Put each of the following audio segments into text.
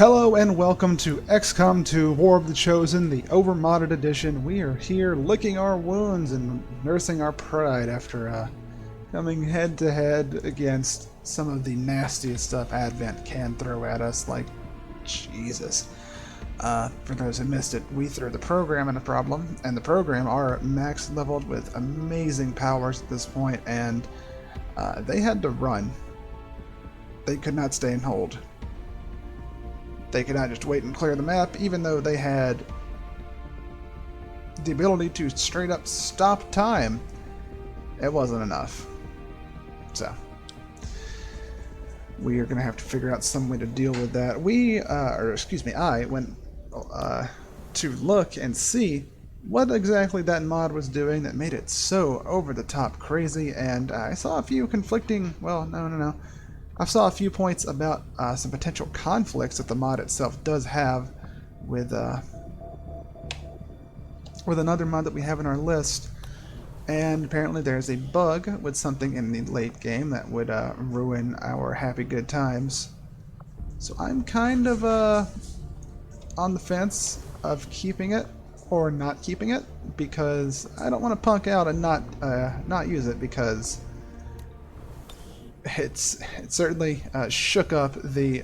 Hello and welcome to Xcom 2 War of the Chosen, the overmodded edition. We are here licking our wounds and nursing our pride after coming head to head against some of the nastiest stuff Advent can throw at us, like Jesus. For those who missed it, we threw the program in a problem, and the program are max leveled with amazing powers at this point, and they had to run. They could not stay and hold. They could not just wait and clear the map, even though they had the ability to straight up stop time. It wasn't enough. So, we are going to have to figure out some way to deal with that. I went to look and see what exactly that mod was doing that made it so over-the-top crazy, and I saw a few conflicting, I saw a few points about some potential conflicts that the mod itself does have with another mod that we have in our list. And apparently there's a bug with something in the late game that would ruin our happy good times. So I'm kind of on the fence of keeping it or not keeping it, because I don't want to punk out and not use it, because it certainly shook up the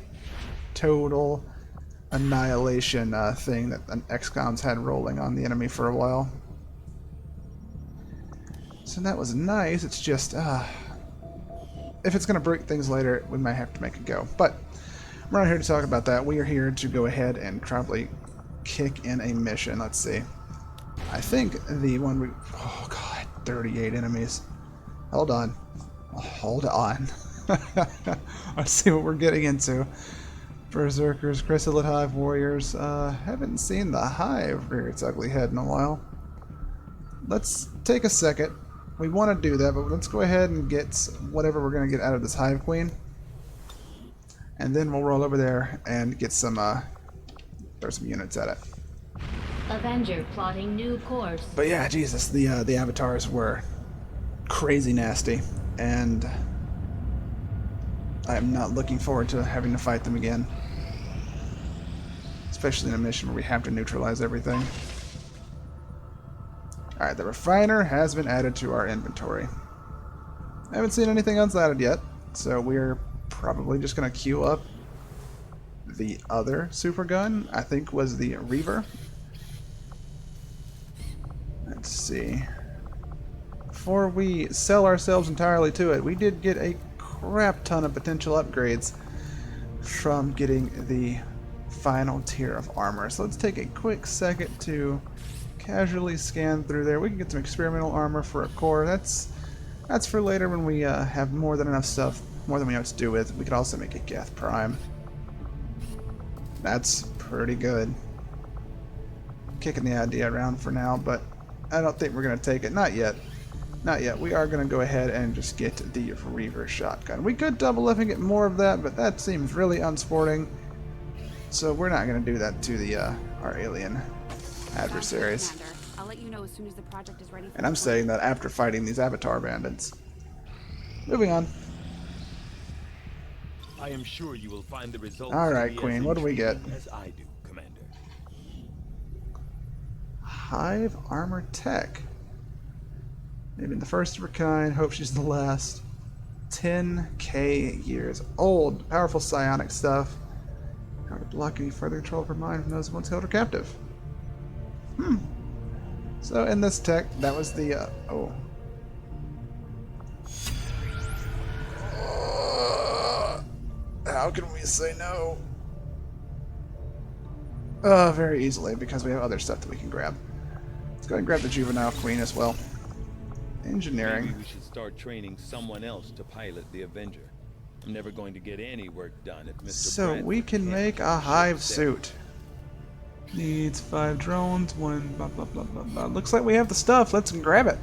total annihilation thing that Xcom's had rolling on the enemy for a while. So that was nice. It's just, if it's going to break things later, we might have to make it go. But we're not here to talk about that. We are here to go ahead and probably kick in a mission. Let's see. I think the one we... Oh, God. 38 enemies. Hold on. Hold on. Let's see what we're getting into. Berserkers, Chrysalid Hive Warriors. Haven't seen the Hive rear its ugly head in a while. Let's take a second. We want to do that, but let's go ahead and get whatever we're going to get out of this Hive Queen. And then we'll roll over there and get some, throw some units at it. Avenger plotting new course. But yeah, Jesus, the avatars were crazy nasty, and I am not looking forward to having to fight them again. Especially in a mission where we have to neutralize everything. Alright, the refiner has been added to our inventory. I haven't seen anything else added yet, so we're probably just going to queue up the other super gun. I think was the Reaver. Let's see. Before we sell ourselves entirely to it, we did get a crap ton of potential upgrades from getting the final tier of armor. So let's take a quick second to casually scan through there. We can get some experimental armor for a core. That's for later when we have more than enough stuff, more than we know what to do with. We could also make a Geth Prime. That's pretty good. Kicking the idea around for now, but I don't think we're going to take it. Not yet. Not yet. We are going to go ahead and just get the Reaver shotgun. We could double up and get more of that, but that seems really unsporting. So we're not going to do that to the our alien adversaries. I'll let you know as soon as the project is ready for and I'm saying that after fighting these Avatar bandits. Moving on. I am sure you will find the results. All right, Queen. What do we get? As I do, Commander. Hive Armor Tech. Maybe the first of her kind. Hope she's the last. 10k years old. Powerful psionic stuff. How to block any further control of her mind from those who once held her captive. So in this tech, that was the how can we say no? Very easily, because we have other stuff that we can grab. Let's go ahead and grab the Juvenile Queen as well. Engineering. Maybe we should start training someone else to pilot the Avenger. I'm never going to get any work done if Mr. So Bradford we can can't make a ship hive there. suit. Needs 5 drones, 1 blah blah blah blah blah. Looks like we have the stuff. Let's grab it.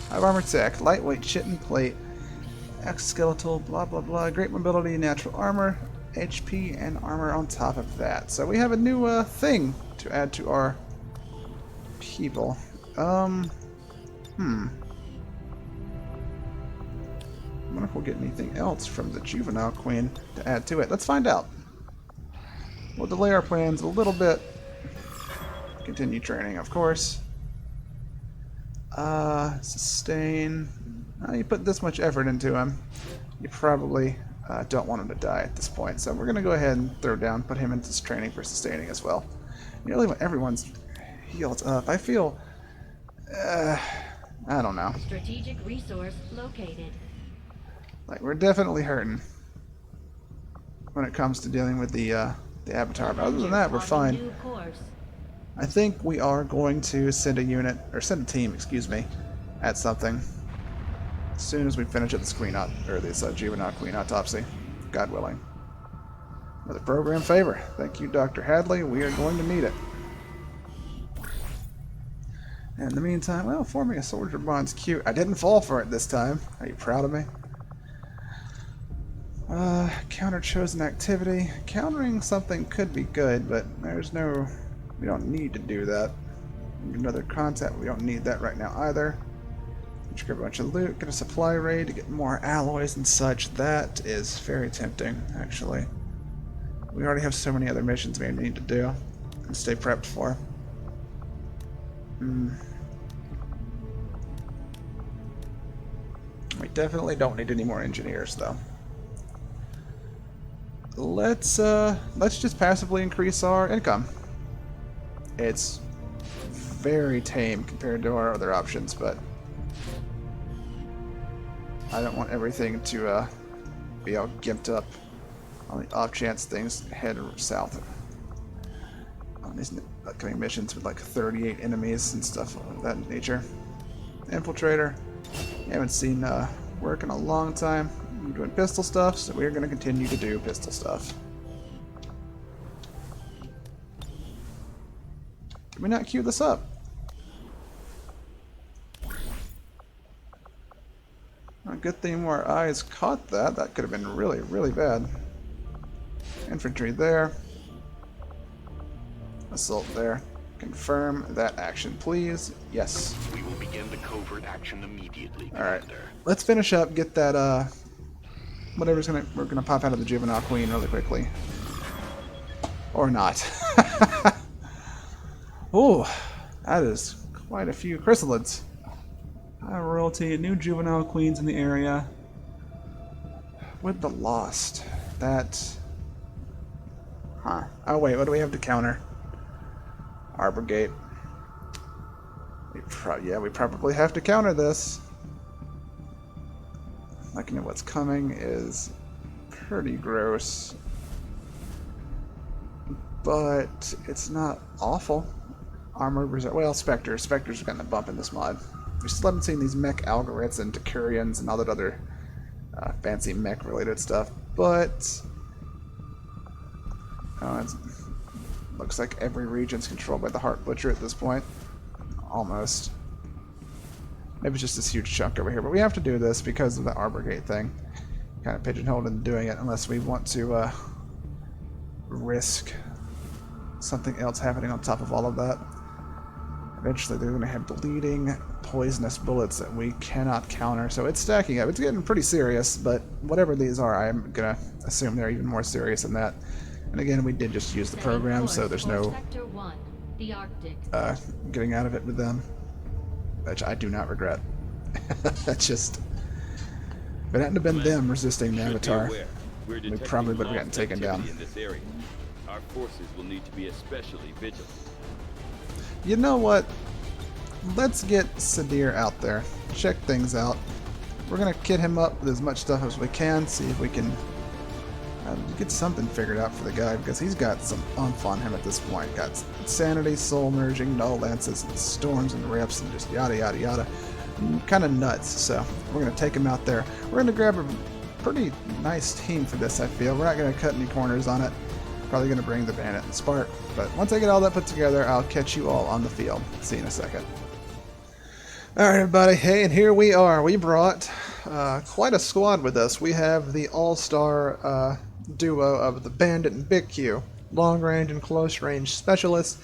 Hive armor tech, lightweight chitin plate, exoskeletal, blah blah blah, great mobility, natural armor, HP, and armor on top of that. So we have a new thing to add to our people. I wonder if we'll get anything else from the Juvenile Queen to add to it. Let's find out. We'll delay our plans a little bit. Continue training, of course. Sustain. You put this much effort into him, you probably don't want him to die at this point. So we're going to go ahead and throw down, put him into this training for sustaining as well. Nearly when everyone's healed up. I feel... I don't know. Strategic resource located. Like, we're definitely hurting when it comes to dealing with the Avatar. But other than that, we're fine. New course. I think we are going to send a unit, or send a team, excuse me, at something as soon as we finish up this juvenile queen autopsy, God willing. Another program favor. Thank you, Dr. Hadley. We are going to need it. And in the meantime, well, forming a soldier bond's cute. I didn't fall for it this time. Are you proud of me? Counter chosen activity. Countering something could be good, but there's no... We don't need to do that. Another contact, we don't need that right now either. Just grab a bunch of loot, get a supply raid to get more alloys and such. That is very tempting, actually. We already have so many other missions we need to do and stay prepped for. We definitely don't need any more engineers, though. Let's just passively increase our income. It's very tame compared to our other options, but I don't want everything to be all gimped up on the off chance things head south on these upcoming missions with like 38 enemies and stuff of that nature. Infiltrator, haven't seen work in a long time. I'm doing pistol stuff, so we're going to continue to do pistol stuff. Can we not queue this up? A good thing our eyes caught that. That could have been really, really bad. Infantry there. Assault there. Confirm that action, please. Yes. We will begin the covert action immediately. Alright. Let's finish up, get that, whatever's we're gonna pop out of the Juvenile Queen really quickly. Or not. Ooh, that is quite a few chrysalids. High royalty, new juvenile queens in the area. With the Lost. That... Huh. Oh wait, what do we have to counter? Arbor Gate. We probably have to counter this. Looking at what's coming is pretty gross. But it's not awful. Armored Reserve. Well, Spectres. Spectres are getting a bump in this mod. We still haven't seen these mech algorithms and Decurions and all that other fancy mech related stuff. But it looks like every region's controlled by the Heart Butcher at this point. Almost. Maybe it's just this huge chunk over here. But we have to do this because of the Arbor Gate thing. Kind of pigeonholed into doing it unless we want to risk something else happening on top of all of that. Eventually they're going to have bleeding, poisonous bullets that we cannot counter. So it's stacking up. It's getting pretty serious, but whatever these are, I'm going to assume they're even more serious than that. And again, we did just use the program, so there's no Sector 1, the Arctic. getting out of it with them, which I do not regret. That's just... If it hadn't have been them resisting the Avatar, we probably would have gotten taken down. In this area. Our forces will need to be especially vigilant. You know what? Let's get Sadir out there. Check things out. We're going to kit him up with as much stuff as we can. See if we can get something figured out for the guy. Because he's got some oomph on him at this point. Got Insanity, Soul Merging, Null Lances, and Storms and Rips, and just yada yada yada. Kind of nuts. So we're going to take him out there. We're going to grab a pretty nice team for this, I feel. We're not going to cut any corners on it. Probably going to bring the Bandit and Spark. But once I get all that put together, I'll catch you all on the field. See you in a second. Alright everybody, hey, and here we are. We brought quite a squad with us. We have the all-star duo of the Bandit and Big Q, long-range and close-range specialists,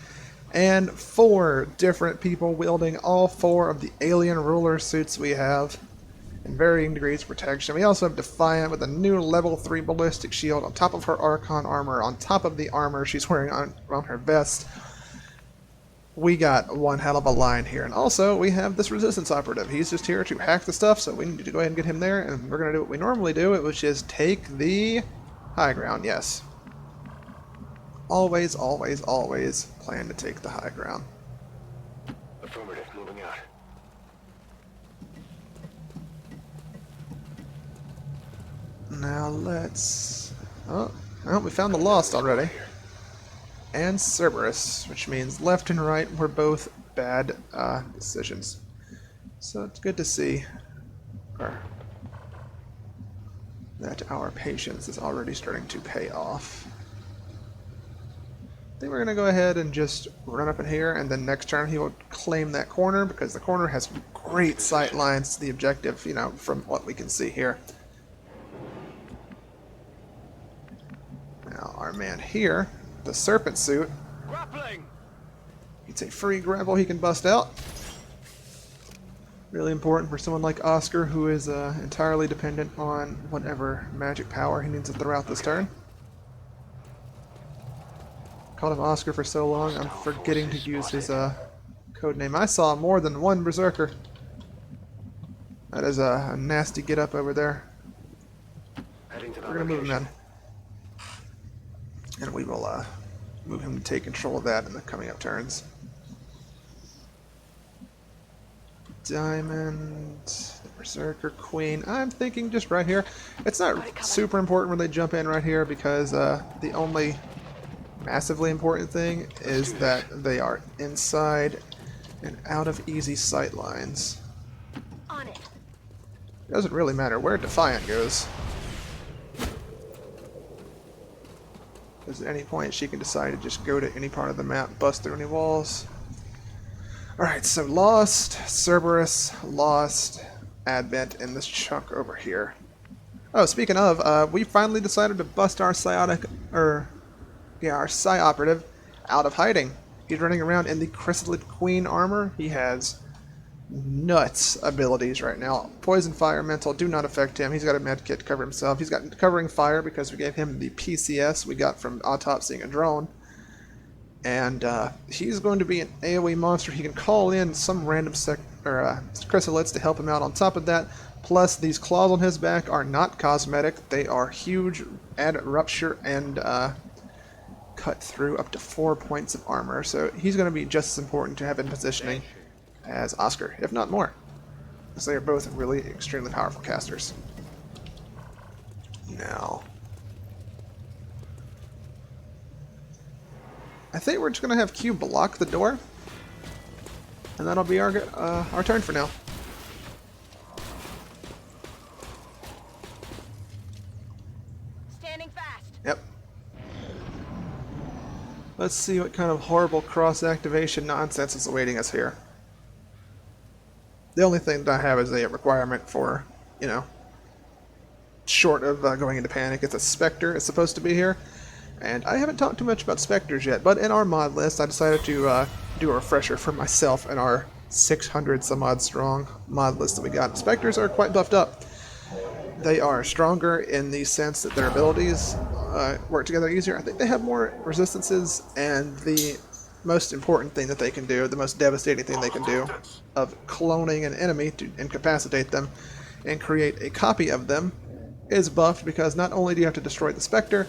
and 4 different people wielding all 4 of the alien ruler suits we have. in varying degrees of protection. We also have Defiant with a new level 3 ballistic shield on top of her Archon armor, on top of the armor she's wearing on her vest. We got one hell of a line here. And also, we have this Resistance operative. He's just here to hack the stuff, so we need to go ahead and get him there, and we're going to do what we normally do, which is take the high ground, yes. Always, always, always plan to take the high ground. Affirmative, moving out. Now let's... Oh, well, we found the Lost already. And Cerberus, which means left and right were both bad decisions. So it's good to see that our patience is already starting to pay off. I think we're going to go ahead and just run up in here, and then next turn he will claim that corner, because the corner has great sight lines to the objective, you know, from what we can see here. Now our man here, the Serpent Suit, Grappling! it's a free grapple he can bust out. Really important for someone like Oscar, who is entirely dependent on whatever magic power he needs to throw out this turn. Called him Oscar for so long, I'm forgetting to use his code name. I saw more than one Berserker. That is a nasty get up over there. Heading to the We're going to move him location. in. And we will move him to take control of that in the coming up turns. Diamond, the Berserker Queen. I'm thinking just right here. It's not super important when they jump in right here, because the only massively important thing is that they are inside and out of easy sight lines. On it. It doesn't really matter where Defiant goes. Because at any point she can decide to just go to any part of the map, bust through any walls. Alright, so Lost, Cerberus, Lost, Advent, and this chunk over here. Oh, speaking of, we finally decided to bust our our Psi operative out of hiding. He's running around in the Chrysalid Queen armor. He has nuts abilities right now. Poison, Fire, Mental do not affect him. He's got a med kit to cover himself. He's got Covering Fire because we gave him the PCS we got from autopsying a drone. And he's going to be an AoE monster. He can call in some random chrysalids to help him out on top of that. Plus, these claws on his back are not cosmetic. They are huge, add rupture, and cut through up to 4 points of armor. So he's going to be just as important to have in positioning as Oscar, if not more. Because they are both really extremely powerful casters. Now, I think we're just going to have Q block the door, and that'll be our turn for now. Standing fast. Yep. Let's see what kind of horrible cross-activation nonsense is awaiting us here. The only thing that I have is a requirement for, you know, short of going into panic. It's a Spectre. It's supposed to be here. And I haven't talked too much about Spectres yet, but in our mod list I decided to do a refresher for myself in our 600 some odd strong mod list that we got. Spectres are quite buffed up. They are stronger in the sense that their abilities work together easier. I think they have more resistances, and the most important thing that they can do, the most devastating thing they can do, of cloning an enemy to incapacitate them and create a copy of them, is buffed, because not only do you have to destroy the Spectre,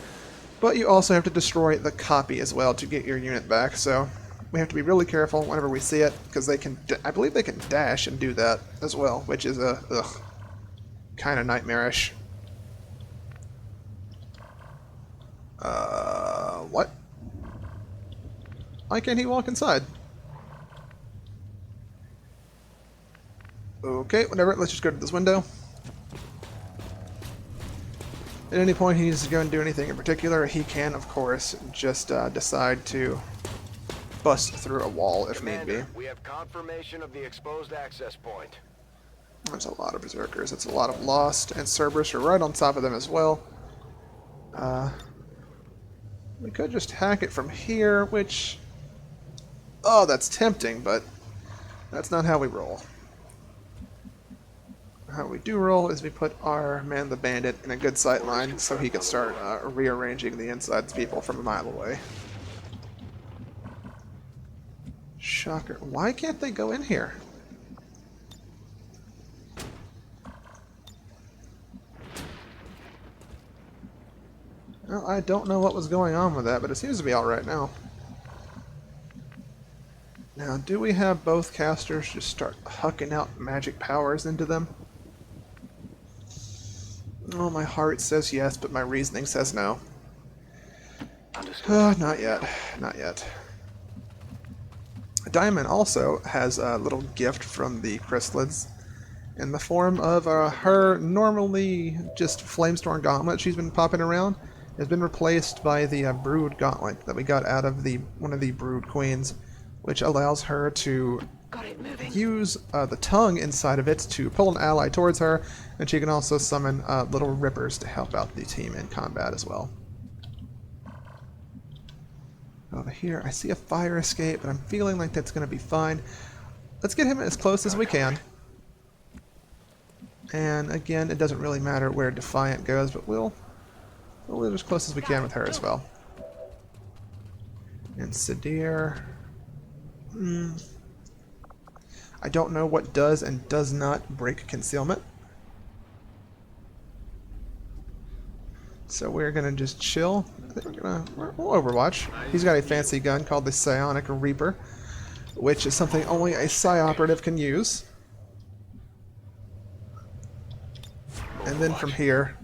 but you also have to destroy the copy as well to get your unit back. So we have to be really careful whenever we see it, because they can, I believe they can dash and do that as well, which is kind of nightmarish. What? Why can't he walk inside? Okay, whatever, let's just go to this window. At any point he needs to go and do anything in particular, he can, of course, just decide to bust through a wall if need be. We have confirmation of the exposed access point. There's a lot of Berserkers. It's a lot of Lost, and Cerberus are right on top of them as well. We could just hack it from here, which... Oh, that's tempting, but that's not how we roll. how we do roll is we put our man the bandit in a good sight line so he can start rearranging the insides people from a mile away. Shocker. Why can't they go in here? Well, I don't know what was going on with that, but it seems to be alright now. Now, do we have both casters just start hucking out magic powers into them? Oh, my heart says yes, but my reasoning says no. Not yet. Not yet. Diamond also has a little gift from the chrysalids in the form of her normally just Flamestorm Gauntlet she's been popping around. Has been replaced by the Brood Gauntlet that we got out of one of the Brood Queens, which allows her to use the tongue inside of it to pull an ally towards her, and she can also summon little rippers to help out the team in combat as well. Over here, I see a fire escape, but I'm feeling like that's going to be fine. Let's get him as close as we can. And again, it doesn't really matter where Defiant goes, but we'll live as close as we can with her as well. And Sadir. I don't know what does and does not break concealment. So we're gonna just chill. I think we'll Overwatch. He's got a fancy gun called the Psionic Reaper, which is something only a Psi operative can use. And then from here,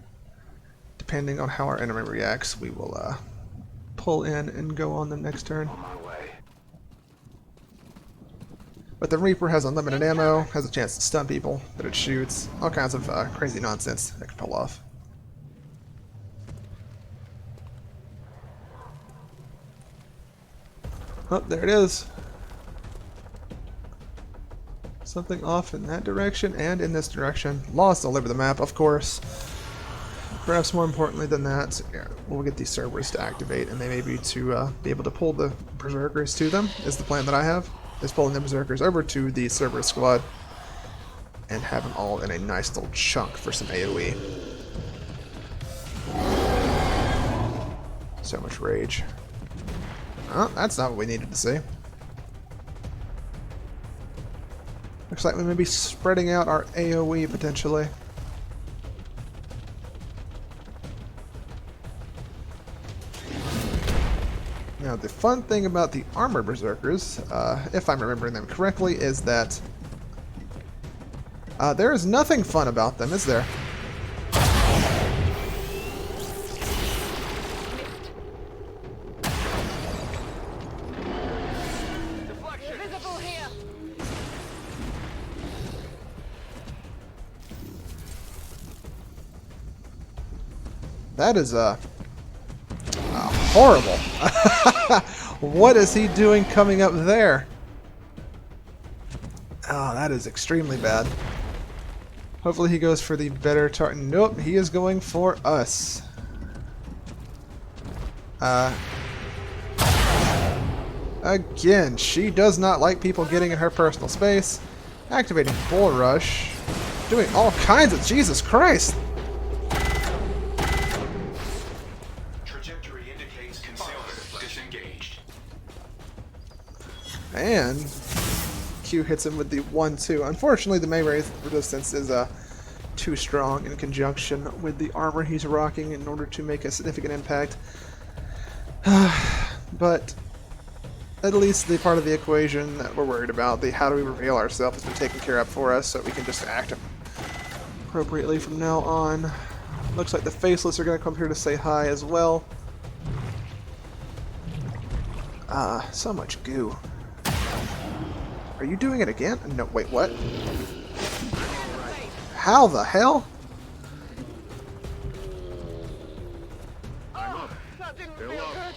depending on how our enemy reacts, we will pull in and go on the next turn. But the Reaper has unlimited ammo, has a chance to stun people that it shoots, all kinds of crazy nonsense that can pull off. Oh, there it is. Something off in that direction and in this direction. Lost all over the map, of course. Perhaps more importantly than that, we'll get these servers to activate, and they may be to be able to pull the Berserkers to them, is the plan that I have. Is pulling the Berserkers over to the server squad and have them all in a nice little chunk for some AoE. So much rage. Oh, that's not what we needed to see. Looks like we may be spreading out our AoE potentially. Now, the fun thing about the Armor Berserkers, if I'm remembering them correctly, is that there is nothing fun about them, is there? Visible here. That is horrible. What is he doing coming up there? Oh, that is extremely bad. Hopefully he goes for the better target. Nope, he is going for us. Again, she does not like people getting in her personal space. Activating Bull Rush. Doing all kinds of... Jesus Christ! And Q hits him with the 1-2. Unfortunately, the melee resistance is too strong in conjunction with the armor he's rocking in order to make a significant impact. But at least the part of the equation that we're worried about, the how do we reveal ourselves, has been taken care of for us, so we can just act appropriately from now on. Looks like the Faceless are going to come here to say hi as well. So much goo. Are you doing it again? No, wait, what? How the hell? Oh, that didn't feel good.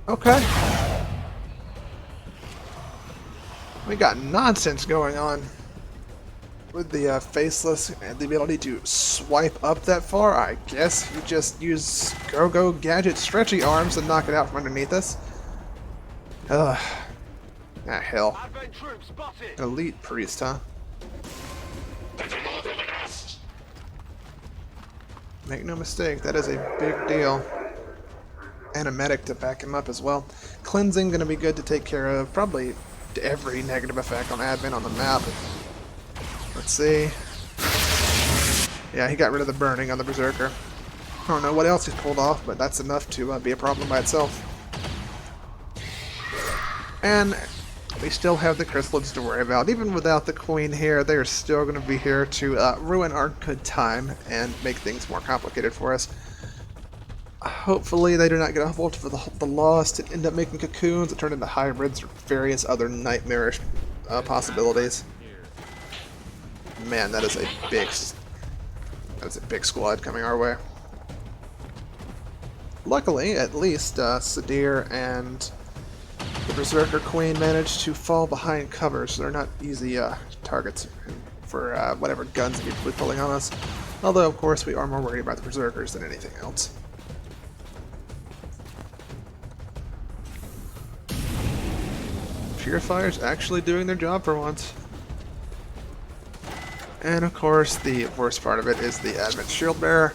Okay. We got nonsense going on with the Faceless and the ability to swipe up that far. I guess you just use Go-Go Gadget stretchy arms and knock it out from underneath us. Ugh. Ah, hell. Advent troops spotted. Elite priest, huh? Make no mistake, that is a big deal. And a medic to back him up as well. Cleansing going to be good to take care of probably every negative effect on admin on the map. Let's see. Yeah, he got rid of the burning on the Berserker. I don't know what else he's pulled off, but that's enough to be a problem by itself. And we still have the chrysalids to worry about. Even without the queen here, they are still going to be here to ruin our good time and make things more complicated for us. Hopefully they do not get a hold of the Lost and end up making cocoons that turn into hybrids or various other nightmarish possibilities. Man, that is a big squad coming our way. Luckily, at least Sadir and the Berserker Queen managed to fall behind cover, so they're not easy targets for whatever guns we'd be pulling on us. Although, of course, we are more worried about the Berserkers than anything else. Purifier's actually doing their job for once. And of course, the worst part of it is the Advent Shield Bearer.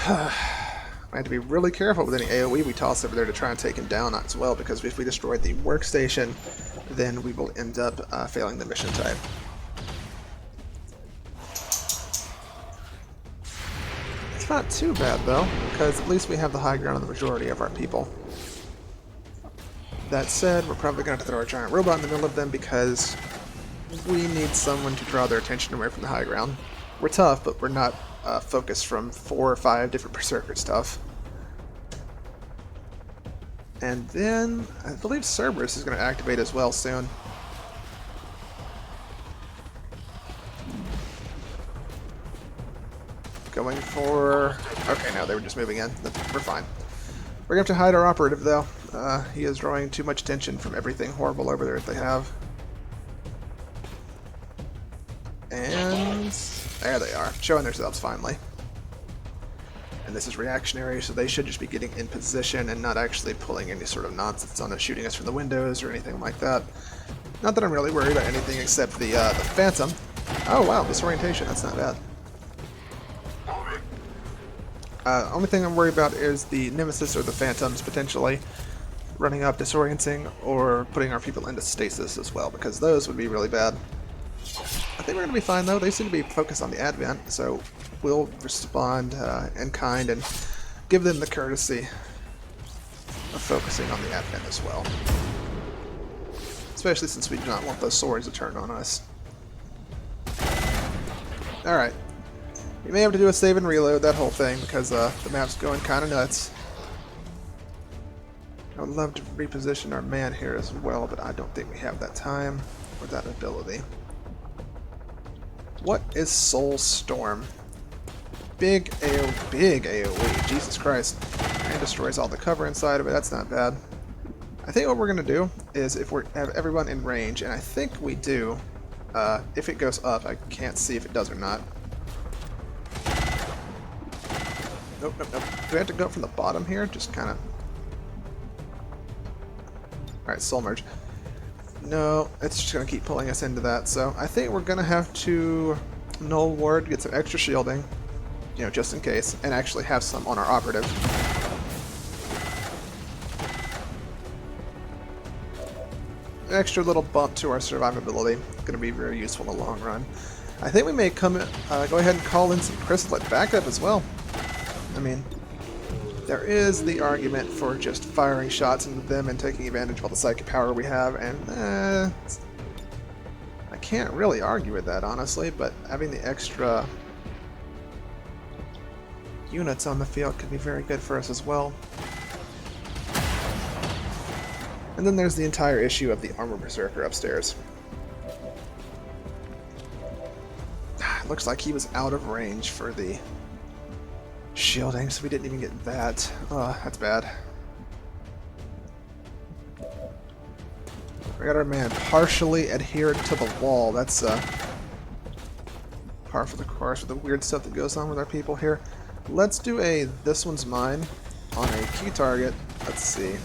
I have to be really careful with any AoE we toss over there to try and take him down as well, because if we destroy the workstation, then we will end up failing the mission type. It's not too bad though, because at least we have the high ground on the majority of our people. That said, we're probably going to have to throw our giant robot in the middle of them because we need someone to draw their attention away from the high ground. We're tough, but we're not focused from 4 or 5 different Berserker stuff. And then, I believe Cerberus is going to activate as well soon. Going for... Okay, no, they were just moving in. We're fine. We're going to have to hide our operative, though. He is drawing too much attention from everything horrible over there that they have. And there they are, showing themselves finally. And this is reactionary, so they should just be getting in position and not actually pulling any sort of nonsense on us, shooting us from the windows or anything like that. Not that I'm really worried about anything except the Phantom. Oh wow, disorientation, that's not bad. Only thing I'm worried about is the Nemesis or the Phantoms potentially running up, disorienting, or putting our people into stasis as well, because those would be really bad. I think we're going to be fine though. They seem to be focused on the Advent, so we'll respond in kind and give them the courtesy of focusing on the Advent as well. Especially since we do not want those swords to turn on us. Alright. We may have to do a save and reload, that whole thing, because the map's going kind of nuts. I would love to reposition our man here as well, but I don't think we have that time or that ability. What is Soul Storm? Big AoE, Jesus Christ. And destroys all the cover inside of it, that's not bad. I think what we're going to do is, if we have everyone in range, and I think we do, if it goes up, I can't see if it does or not. Nope, nope, nope. Do we have to go from the bottom here? Just kind of... Alright, Soul Merge. No, it's just going to keep pulling us into that, so I think we're going to have to Null Ward, get some extra shielding, you know, just in case, and actually have some on our operative. An extra little bump to our survivability, going to be very useful in the long run. I think we may come go ahead and call in some Chrysalid backup as well. I mean, there is the argument for just firing shots into them and taking advantage of all the psychic power we have, and I can't really argue with that, honestly, but having the extra units on the field could be very good for us as well. And then there's the entire issue of the Armor Berserker upstairs. Looks like he was out of range for the shielding, so we didn't even get that. Oh, that's bad. We got our man partially adhered to the wall. That's par for the course with the weird stuff that goes on with our people here. Let's do a this one's mine on a key target. Let's see.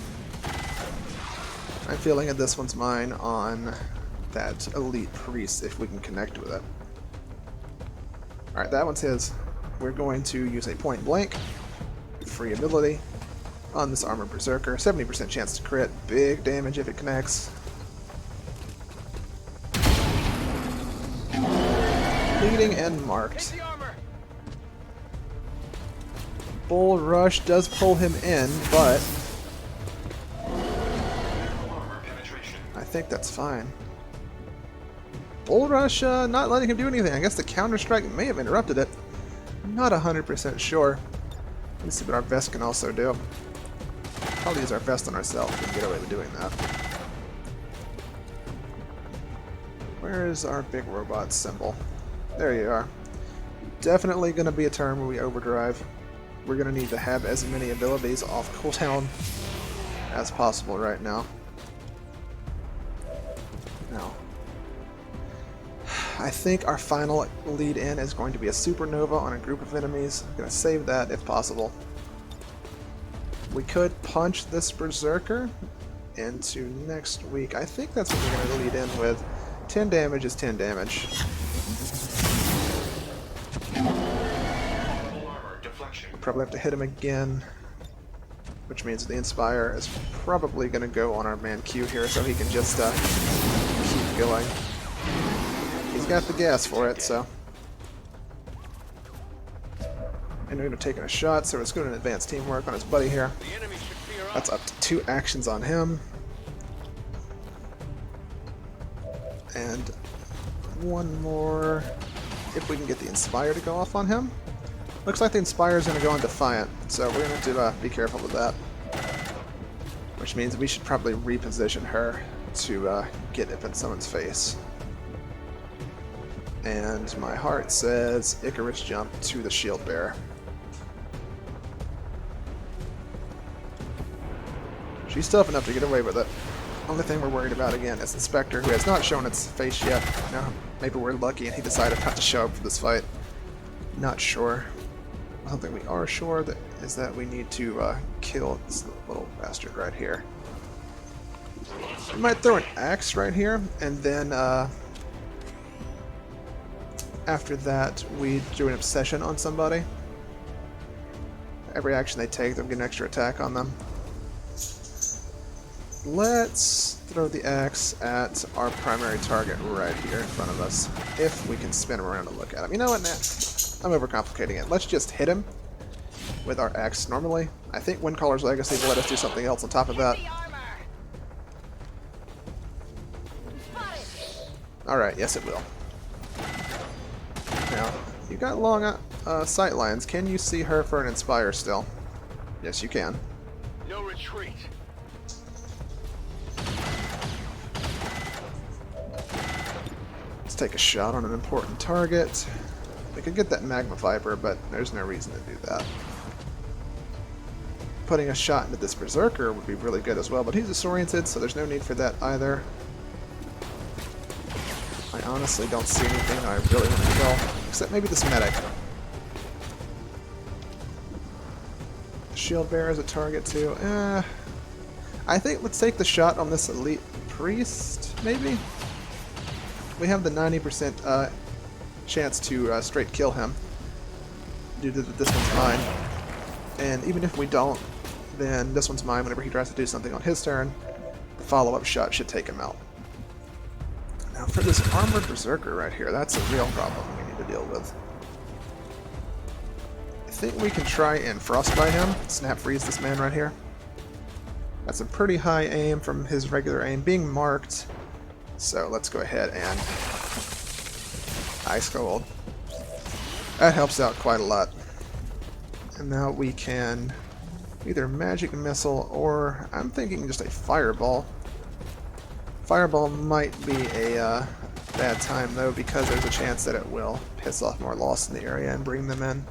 I'm feeling a this one's mine on that elite priest if we can connect with it. Alright, that one's his. We're going to use a point blank, free ability, on this Armored Berserker. 70% chance to crit, big damage if it connects. Bleeding and marked. The armor. Bull Rush does pull him in, but I think that's fine. Bull Rush not letting him do anything. I guess the Counter-Strike may have interrupted it. I'm not 100% sure. Let's see what our vest can also do. Probably use our vest on ourselves if we can get away with doing that. Where is our big robot symbol? There you are. Definitely going to be a turn where we overdrive. We're going to need to have as many abilities off cooldown as possible right now. Now, I think our final lead-in is going to be a supernova on a group of enemies. I'm going to save that if possible. We could punch this Berserker into next week. I think that's what we're going to lead in with. 10 damage is 10 damage. We'll probably have to hit him again, which means the Inspire is probably going to go on our man Q here so he can just keep going. He's got the gas for it, so. And we're going to take a shot, so it's going to advance teamwork on his buddy here. The enemy should fear us. That's up to 2 actions on him. And one more, if we can get the Inspire to go off on him. Looks like the Inspire is going to go on Defiant, so we're going to be careful with that. Which means we should probably reposition her to get up in someone's face. And my heart says Icarus jump to the shield bearer. She's tough enough to get away with it. Only thing we're worried about again is the Spectre, who has not shown its face yet. Now, maybe we're lucky and he decided not to show up for this fight. Not sure. Something we are sure that is that we need to kill this little bastard right here. We might throw an axe right here, and then after that we do an obsession on somebody. Every action they take, they'll get an extra attack on them. Let's throw the axe at our primary target right here in front of us, if we can spin him around and look at him. You know what, I'm overcomplicating it. Let's just hit him with our axe normally. I think Windcaller's Legacy will let us do something else on top of that. The armor. Spotted. Alright, yes it will. Now, you got long sight lines. Can you see her for an Inspire still? Yes, you can. No retreat. Let's take a shot on an important target. We could get that Magma Viper, but there's no reason to do that. Putting a shot into this Berserker would be really good as well, but he's disoriented, so there's no need for that either. I honestly don't see anything I really want to kill, except maybe this medic. Shield Bearer is a target too. I think let's take the shot on this Elite Priest, maybe? We have the 90% chance to straight kill him due to this one's mine. And even if we don't, then this one's mine whenever he tries to do something on his turn. The follow-up shot should take him out. Now for this Armored Berserker right here, that's a real problem we need to deal with. I think we can try and Frostbite him, Snap Freeze this man right here. That's a pretty high aim from his regular aim being marked. So let's go ahead and Ice Cold. That helps out quite a lot. And now we can either Magic Missile or I'm thinking just a Fireball. Fireball might be a bad time though because there's a chance that it will piss off more Lost in the area and bring them in.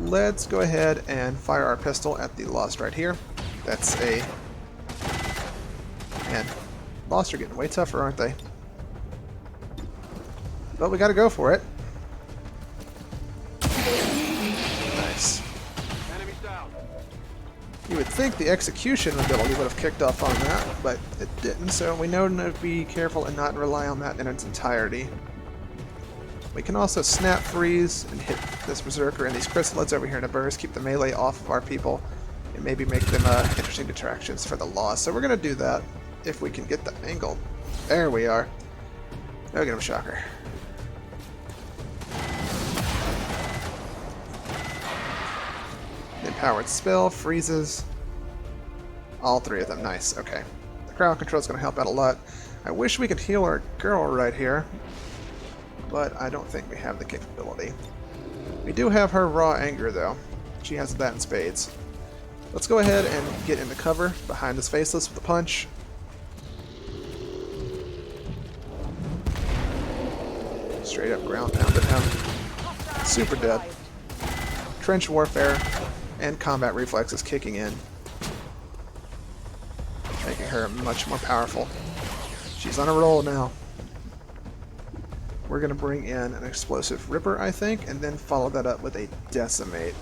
Let's go ahead and fire our pistol at the Lost right here. That's a... Man, Lost are getting way tougher, aren't they? But we gotta go for it. Nice. Enemies down. You would think the execution ability would have kicked off on that, but it didn't, so we know to be careful and not rely on that in its entirety. We can also snap freeze and hit this Berserker and these Chrysalids over here in a burst, keep the melee off of our people, and maybe make them interesting distractions for the loss. So we're going to do that if we can get the angle. There we are. Now we get him a shocker. The empowered spell freezes all three of them. Nice. Okay. The crowd control is going to help out a lot. I wish we could heal our girl right here, but I don't think we have the capability. We do have her raw anger though. She has that in spades. Let's go ahead and get into cover behind this faceless with a punch. Straight up ground pounded him. Super dead. Trench warfare and combat reflexes kicking in, making her much more powerful. She's on a roll now. We're going to bring in an explosive ripper, I think, and then follow that up with a decimate.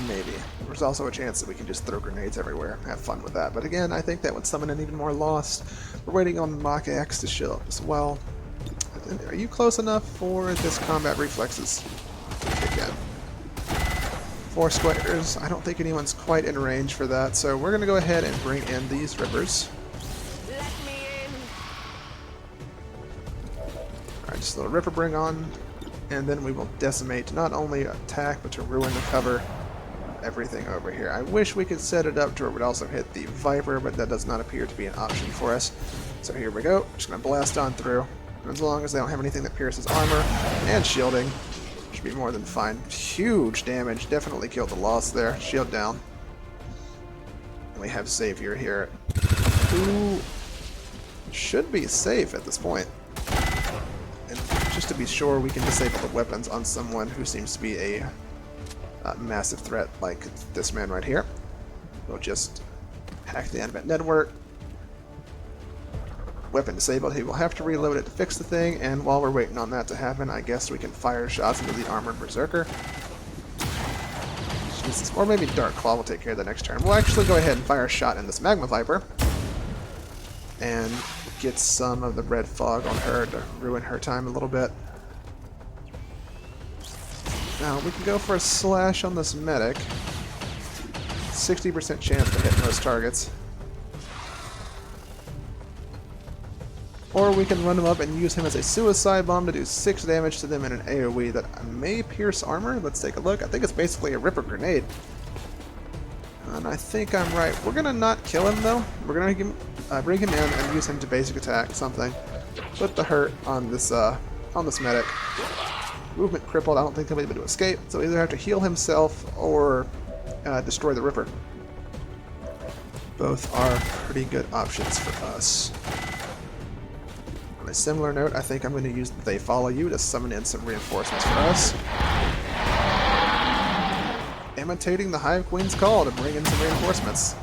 Maybe. There's also a chance that we can just throw grenades everywhere. Have fun with that. But again, I think that would summon in even more lost. We're waiting on Mach X to show up as well. Are you close enough for this combat reflexes to kick in? 4 squares. I don't think anyone's quite in range for that, so we're going to go ahead and bring in these rippers. Let me in. Alright, just a little ripper bring on, and then we will decimate to not only attack, but to ruin the cover. Everything over here. I wish we could set it up to where it would also hit the Viper, but that does not appear to be an option for us. So here we go. Just going to blast on through. And as long as they don't have anything that pierces armor and shielding, should be more than fine. Huge damage. Definitely killed the loss there. Shield down. And we have Savior here, who should be safe at this point. And just to be sure, we can disable the weapons on someone who seems to be a massive threat like this man right here. We'll just hack the animate network. Weapon disabled. He will have to reload it to fix the thing, and while we're waiting on that to happen, I guess we can fire shots into the armored Berserker. Jesus. Or maybe Dark Claw will take care of the next turn. We'll actually go ahead and fire a shot in this Magma Viper and get some of the red fog on her to ruin her time a little bit. Now, we can go for a slash on this medic. 60% chance to hit most targets. Or we can run him up and use him as a suicide bomb to do 6 damage to them in an AoE that may pierce armor. Let's take a look. I think it's basically a Ripper grenade. And I think I'm right. We're going to not kill him, though. We're going to bring him in and use him to basic attack something. Put the hurt on this medic. Movement crippled. I don't think he'll be able to escape, so either have to heal himself or destroy the Ripper. Both are pretty good options for us. On a similar note, I think I'm going to use They Follow You to summon in some reinforcements for us. Imitating the Hive Queen's call to bring in some reinforcements.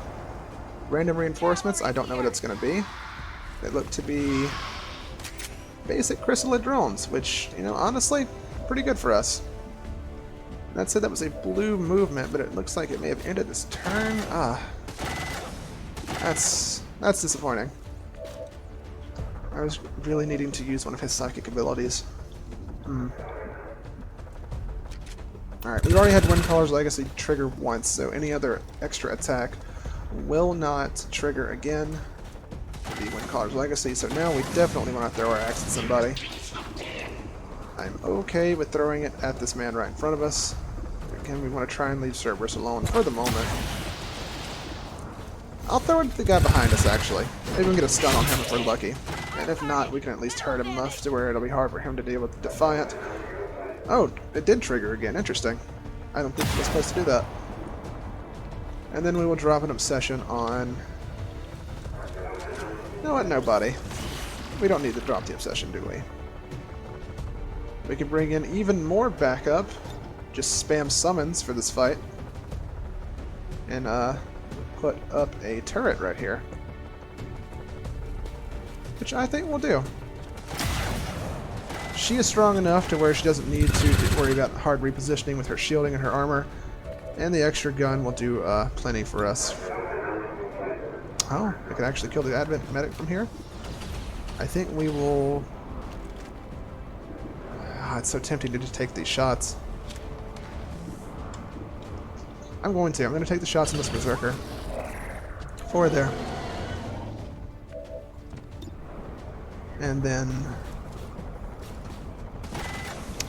Random reinforcements, I don't know what it's going to be. They look to be basic chrysalid drones, which, you know, honestly, pretty good for us. That said, that was a blue movement, but it looks like it may have ended this turn. That's disappointing. I was really needing to use one of his psychic abilities. Alright, we've already had Windcaller's Legacy trigger once, so any other extra attack will not trigger again. The Windcaller's Legacy, so now we definitely want to throw our axe at somebody. I'm okay with throwing it at this man right in front of us. Again, we want to try and leave Cerberus alone for the moment. I'll throw it at the guy behind us, actually. Maybe we can get a stun on him if we're lucky. And if not, we can at least hurt him enough to where it'll be hard for him to deal with the Defiant. Oh, it did trigger again. Interesting. I don't think we were supposed to do that. And then we will drop an Obsession on... You know what? Nobody. We don't need to drop the Obsession, do we? We can bring in even more backup. Just spam summons for this fight. And put up a turret right here. Which I think we'll do. She is strong enough to where she doesn't need to worry about hard repositioning with her shielding and her armor. And the extra gun will do plenty for us. Oh, I can actually kill the Advent medic from here. I think we will... Ah, it's so tempting to just take these shots. I'm going to. I'm going to take the shots on this Berserker. Forward there. And then...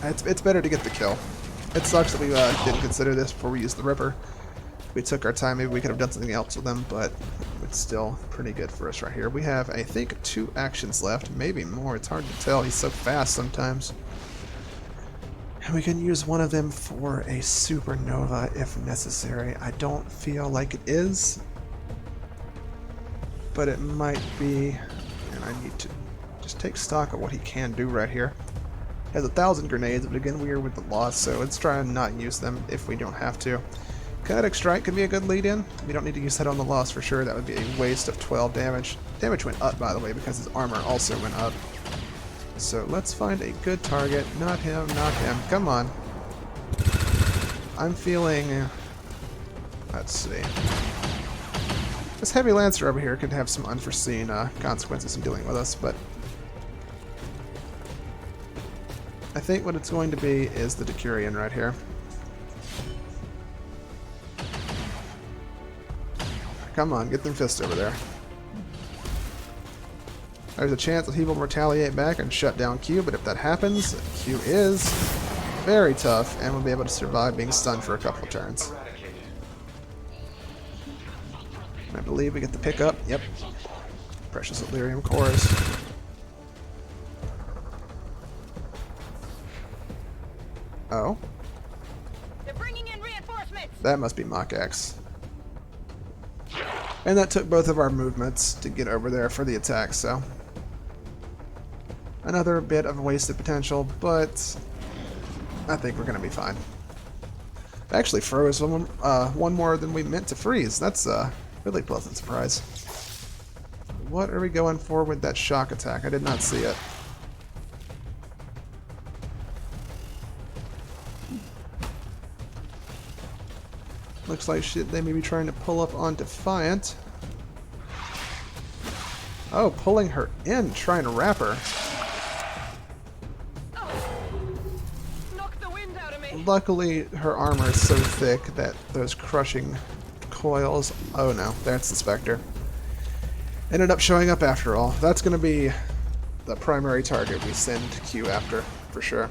It's better to get the kill. It sucks that we didn't consider this before we used the Ripper. We took our time. Maybe we could have done something else with them, but it's still pretty good for us right here. We have, I think, 2 actions left. Maybe more. It's hard to tell. He's so fast sometimes. And we can use one of them for a supernova if necessary. I don't feel like it is, but it might be, and I need to just take stock of what he can do right here. He has 1,000 grenades, but again, we are with the loss, so let's try and not use them if we don't have to. Kinetic Strike could be a good lead-in. We don't need to use that on the loss for sure. That would be a waste of 12 damage. Damage went up, by the way, because his armor also went up. So let's find a good target. Not him, not him. Come on. I'm feeling... Let's see. This Heavy Lancer over here could have some unforeseen consequences in dealing with us, but... I think what it's going to be is the Decurion right here. Come on, get them fists over there. There's a chance that he will retaliate back and shut down Q, but if that happens, Q is very tough and will be able to survive being stunned for a couple of turns. I believe we get the pickup. Yep. Precious Elerium cores. Oh. They're bringing in reinforcements. That must be Mach X. And that took both of our movements to get over there for the attack, so... Another bit of wasted potential, but I think we're going to be fine. Actually froze one more than we meant to freeze. That's a really pleasant surprise. What are we going for with that shock attack? I did not see it. Looks like shit they may be trying to pull up on Defiant. Oh, pulling her in, trying to wrap her. Knock the wind out of me. Luckily, her armor is so thick that those crushing coils... Oh no, that's the Spectre. Ended up showing up after all. That's going to be the primary target we send Q after, for sure.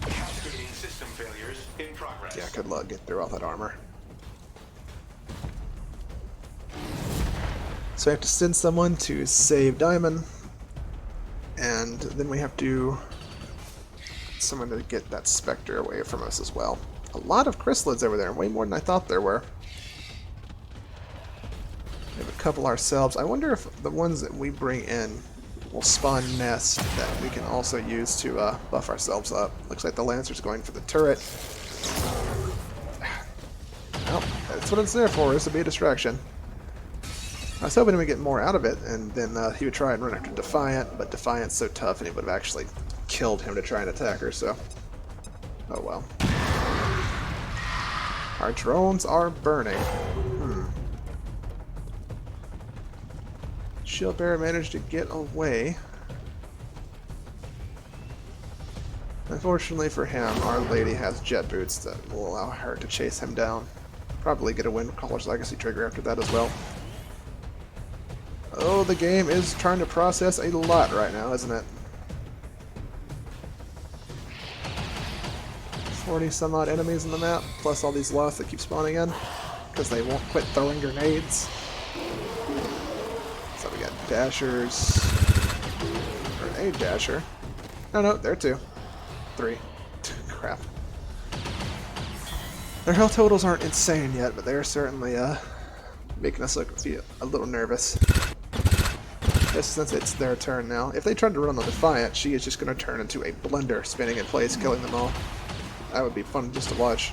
Cascading system failures in progress. Yeah, good luck getting through all that armor. So I have to send someone to save Diamond, and then we have to someone to get that Spectre away from us as well. A lot of chrysalids over there, way more than I thought there were. We have a couple ourselves. I wonder if the ones that we bring in will spawn nests that we can also use to buff ourselves up. Looks like the Lancer's going for the turret. Well, that's what it's there for, is to be a distraction. I was hoping we get more out of it, and then he would try and run after Defiant, but Defiant's so tough and he would have actually killed him to try and attack her, so... Oh well. Our drones are burning. Shield Bearer managed to get away. Unfortunately for him, Our Lady has jet boots that will allow her to chase him down. Probably get a Windcaller's Legacy trigger after that as well. Oh, the game is trying to process a lot right now, isn't it? 40 some odd enemies on the map, plus all these lost that keep spawning in, because they won't quit throwing grenades. So we got dashers, or a dasher. No, there are 2. 3. Crap. Their health totals aren't insane yet, but they're certainly making us look a little nervous. Just since it's their turn now. If they tried to run on the Defiant, she is just going to turn into a blender, spinning in place, killing them all. That would be fun just to watch.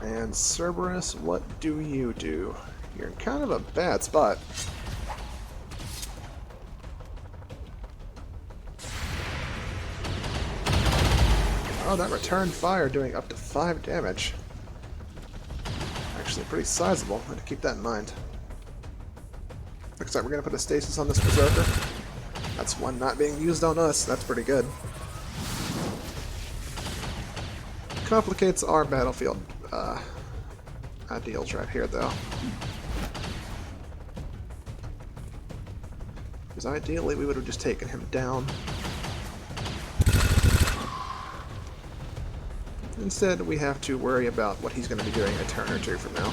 And Cerberus, what do you do? You're in kind of a bad spot. Oh, that return fire doing up to 5 damage. Actually, pretty sizable. I'm going to keep that in mind. Looks like we're going to put a stasis on this Berserker. That's one not being used on us. That's pretty good. Complicates our battlefield ideals right here, though. Because ideally, we would have just taken him down. Instead, we have to worry about what he's going to be doing a turn or two from now.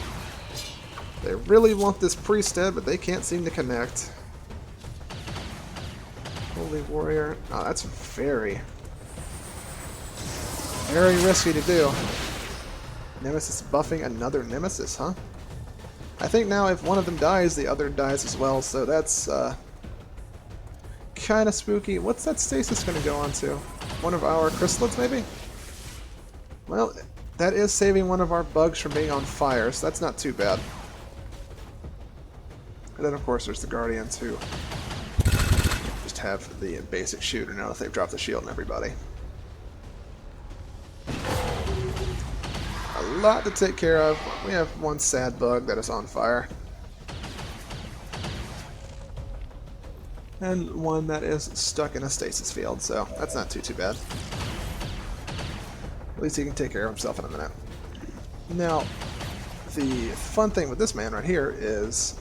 They really want this priest dead, but they can't seem to connect. Holy warrior. Oh, that's very risky to do. Nemesis buffing another Nemesis, huh? I think now if one of them dies, the other dies as well, so that's kind of spooky. What's that stasis going to go on to? One of our chrysalids, maybe? Well, that is saving one of our bugs from being on fire, so that's not too bad. And then, of course, there's the Guardians who just have the basic shooter now that they've dropped the shield on everybody. A lot to take care of. We have one sad bug that is on fire. And one that is stuck in a stasis field, so that's not too bad. At least he can take care of himself in a minute. Now, the fun thing with this man right here is...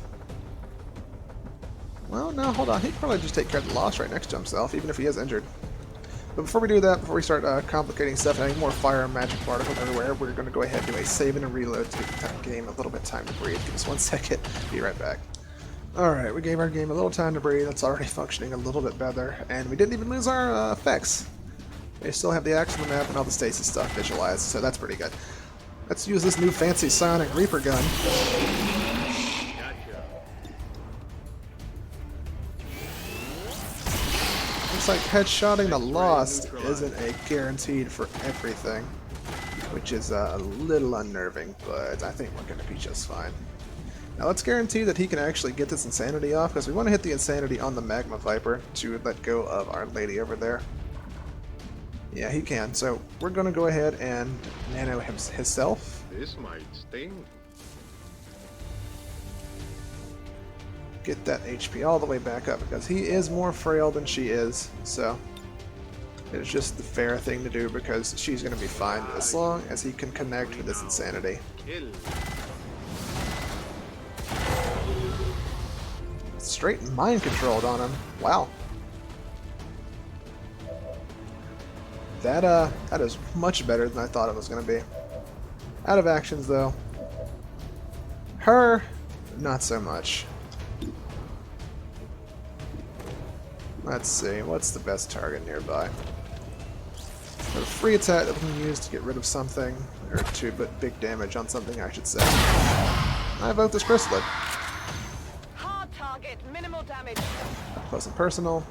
Well, no, hold on. He can probably just take care of the loss right next to himself, even if he is injured. But before we do that, before we start complicating stuff, having more fire and magic particles everywhere, we're going to go ahead and do a save and a reload to give the game a little bit of time to breathe. Give us 1 second. Be right back. Alright, we gave our game a little time to breathe. It's already functioning a little bit better. And we didn't even lose our effects. They still have the axe on the map and all the stasis stuff visualized, so that's pretty good. Let's use this new fancy Sonic Reaper gun. Looks like headshotting the Lost isn't a guaranteed for everything, which is a little unnerving, but I think we're going to be just fine. Now let's guarantee that he can actually get this insanity off, because we want to hit the insanity on the Magma Viper to let go of our lady over there. Yeah, he can. So we're going to go ahead and nano himself. This might sting. Get that HP all the way back up, because he is more frail than she is. So it's just the fair thing to do, because she's going to be fine as long as he can connect with this insanity. Kill. Straight mind controlled on him. Wow. That is much better than I thought it was going to be. Out of actions, though. Her, not so much. Let's see, what's the best target nearby? A free attack that we can use to get rid of something, or to put big damage on something, I should say. I vote this chrysalid. Hard target, minimal damage. Close and personal.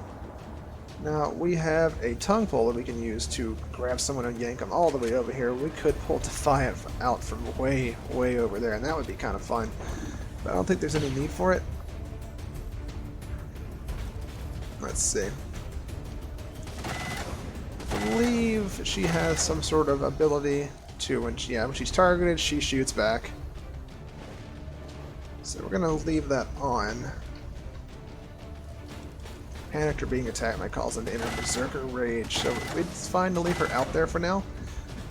Now, we have a tongue pull that we can use to grab someone and yank them all the way over here. We could pull Defiant out from way, way over there, and that would be kind of fun. But I don't think there's any need for it. Let's see. I believe she has some sort of ability to, when she's targeted, she shoots back. So we're going to leave that on. Panicked or being attacked might cause them to enter Berserker Rage, so it's fine to leave her out there for now.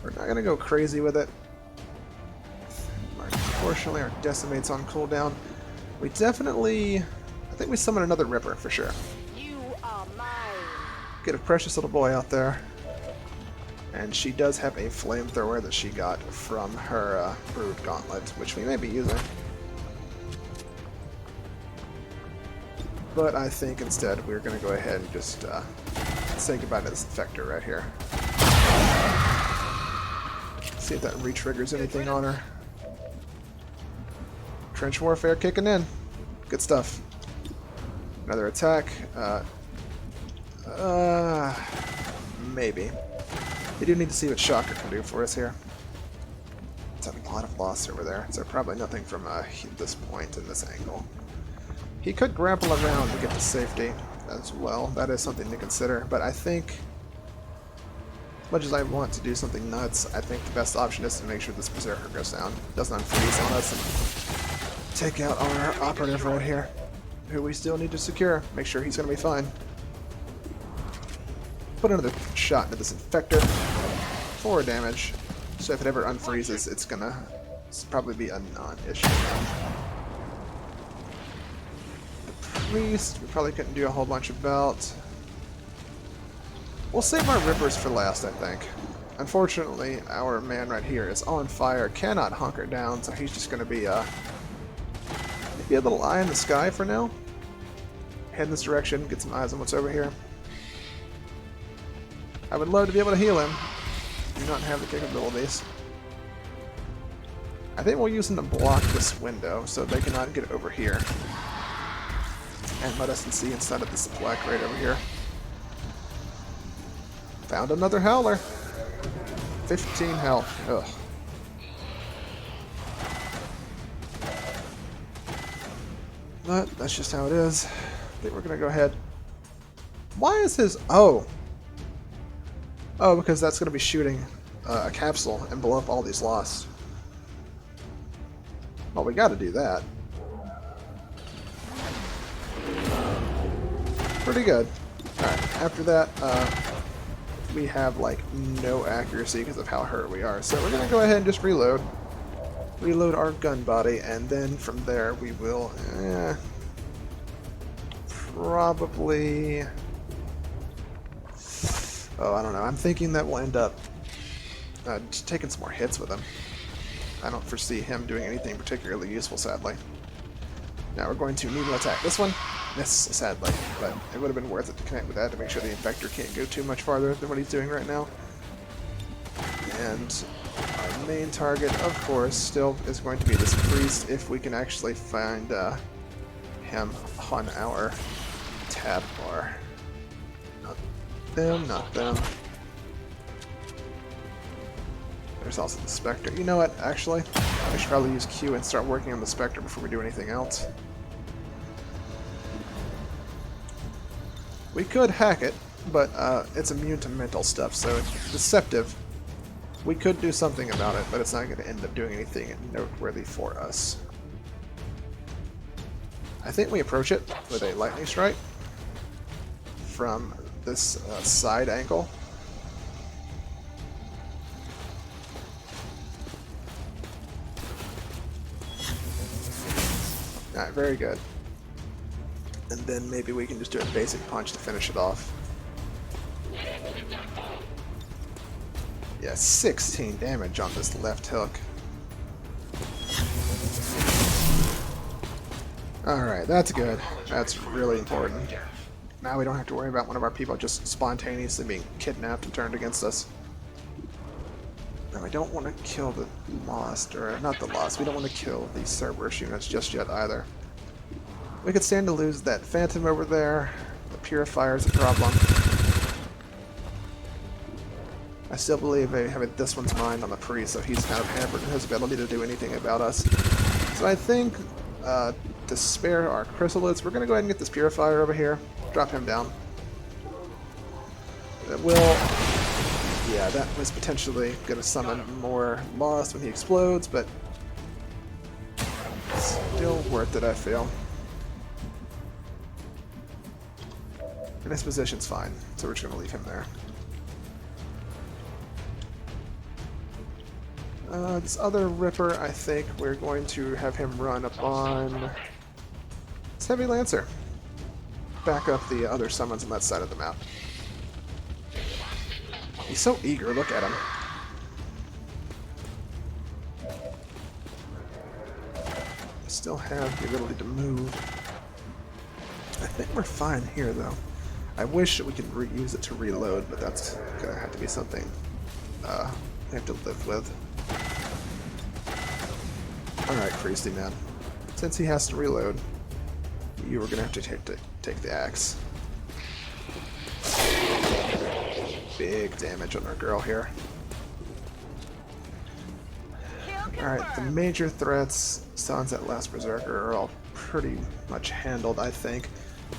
We're not going to go crazy with it. Unfortunately, our Decimate's on cooldown. We definitely... I think we summon another Ripper, for sure. You are mine. Get a precious little boy out there. And she does have a flamethrower that she got from her Brood Gauntlet, which we may be using. But I think instead we're going to go ahead and just say goodbye to this Infector right here. See if that re-triggers anything on her. Trench Warfare kicking in. Good stuff. Another attack. Maybe. We do need to see what Shocker can do for us here. It's having a lot of loss over there, so probably nothing from this point in this angle. He could grapple around to get to safety as well. That is something to consider. But I think Much as I want to do something nuts, I think the best option is to make sure this Berserker goes down. Doesn't unfreeze on us and take out our operative right here, who we still need to secure. Make sure he's going to be fine. Put another shot into this Infector. 4 damage. So if it ever unfreezes, it's going to probably be a non-issue. The Priest, we probably couldn't do a whole bunch about. We'll save our Rippers for last, I think. Unfortunately, our man right here is on fire, cannot hunker down, so he's just going to be maybe a little eye in the sky for now. Head in this direction, get some eyes on what's over here. I would love to be able to heal him. Do not have the capabilities. I think we'll use him to block this window so they cannot get over here. And let us see inside of this black right over here. Found another Howler. 15 health. Ugh. But that's just how it is. I think we're gonna go ahead. Why is his... Oh! Oh, because that's gonna be shooting a capsule and blow up all these Lost. Well, we gotta do that. Pretty good. Alright, after that, we have like no accuracy because of how hurt we are. So we're gonna go ahead and just reload. Reload our gun body, and then from there we will probably... Oh, I don't know. I'm thinking that we'll end up just taking some more hits with him. I don't foresee him doing anything particularly useful, sadly. Now we're going to need to attack this one. Yes, sadly, but it would have been worth it to connect with that to make sure the Infector can't go too much farther than what he's doing right now. And our main target, of course, still is going to be this Priest if we can actually find him on our tab bar. Not them, not them. There's also the Spectre. You know what, actually, I should probably use Q and start working on the Spectre before we do anything else. We could hack it, but it's immune to mental stuff, so it's deceptive. We could do something about it, but it's not going to end up doing anything noteworthy for us. I think we approach it with a lightning strike from this side angle. Alright, very good. And then maybe we can just do a basic punch to finish it off. Yeah, 16 damage on this left hook. Alright, that's good. That's really important. Now we don't have to worry about one of our people just spontaneously being kidnapped and turned against us. Now I don't want to kill the Lost, or not the Lost, we don't want to kill the Cerberus units just yet either. We could stand to lose that Phantom over there. The Purifier's a problem. I still believe they have this one's mind on the Priest, so he's kind of hampered in his ability to do anything about us. So I think to spare our Chrysalids, we're going to go ahead and get this Purifier over here. Drop him down. It will... Yeah, that was potentially going to summon more Lost when he explodes, but still worth it, I feel. And his position's fine, so we're just going to leave him there. This other Ripper, I think we're going to have him run up on this Heavy Lancer. Back up the other summons on that side of the map. He's so eager, look at him. I still have the ability to move. I think we're fine here, though. I wish we could reuse it to reload, but that's gonna have to be something we have to live with. Alright, Priesty man. Since he has to reload, you are gonna have to take the axe. Big damage on our girl here. Alright, the major threats, sans that last Berserker, are all pretty much handled, I think.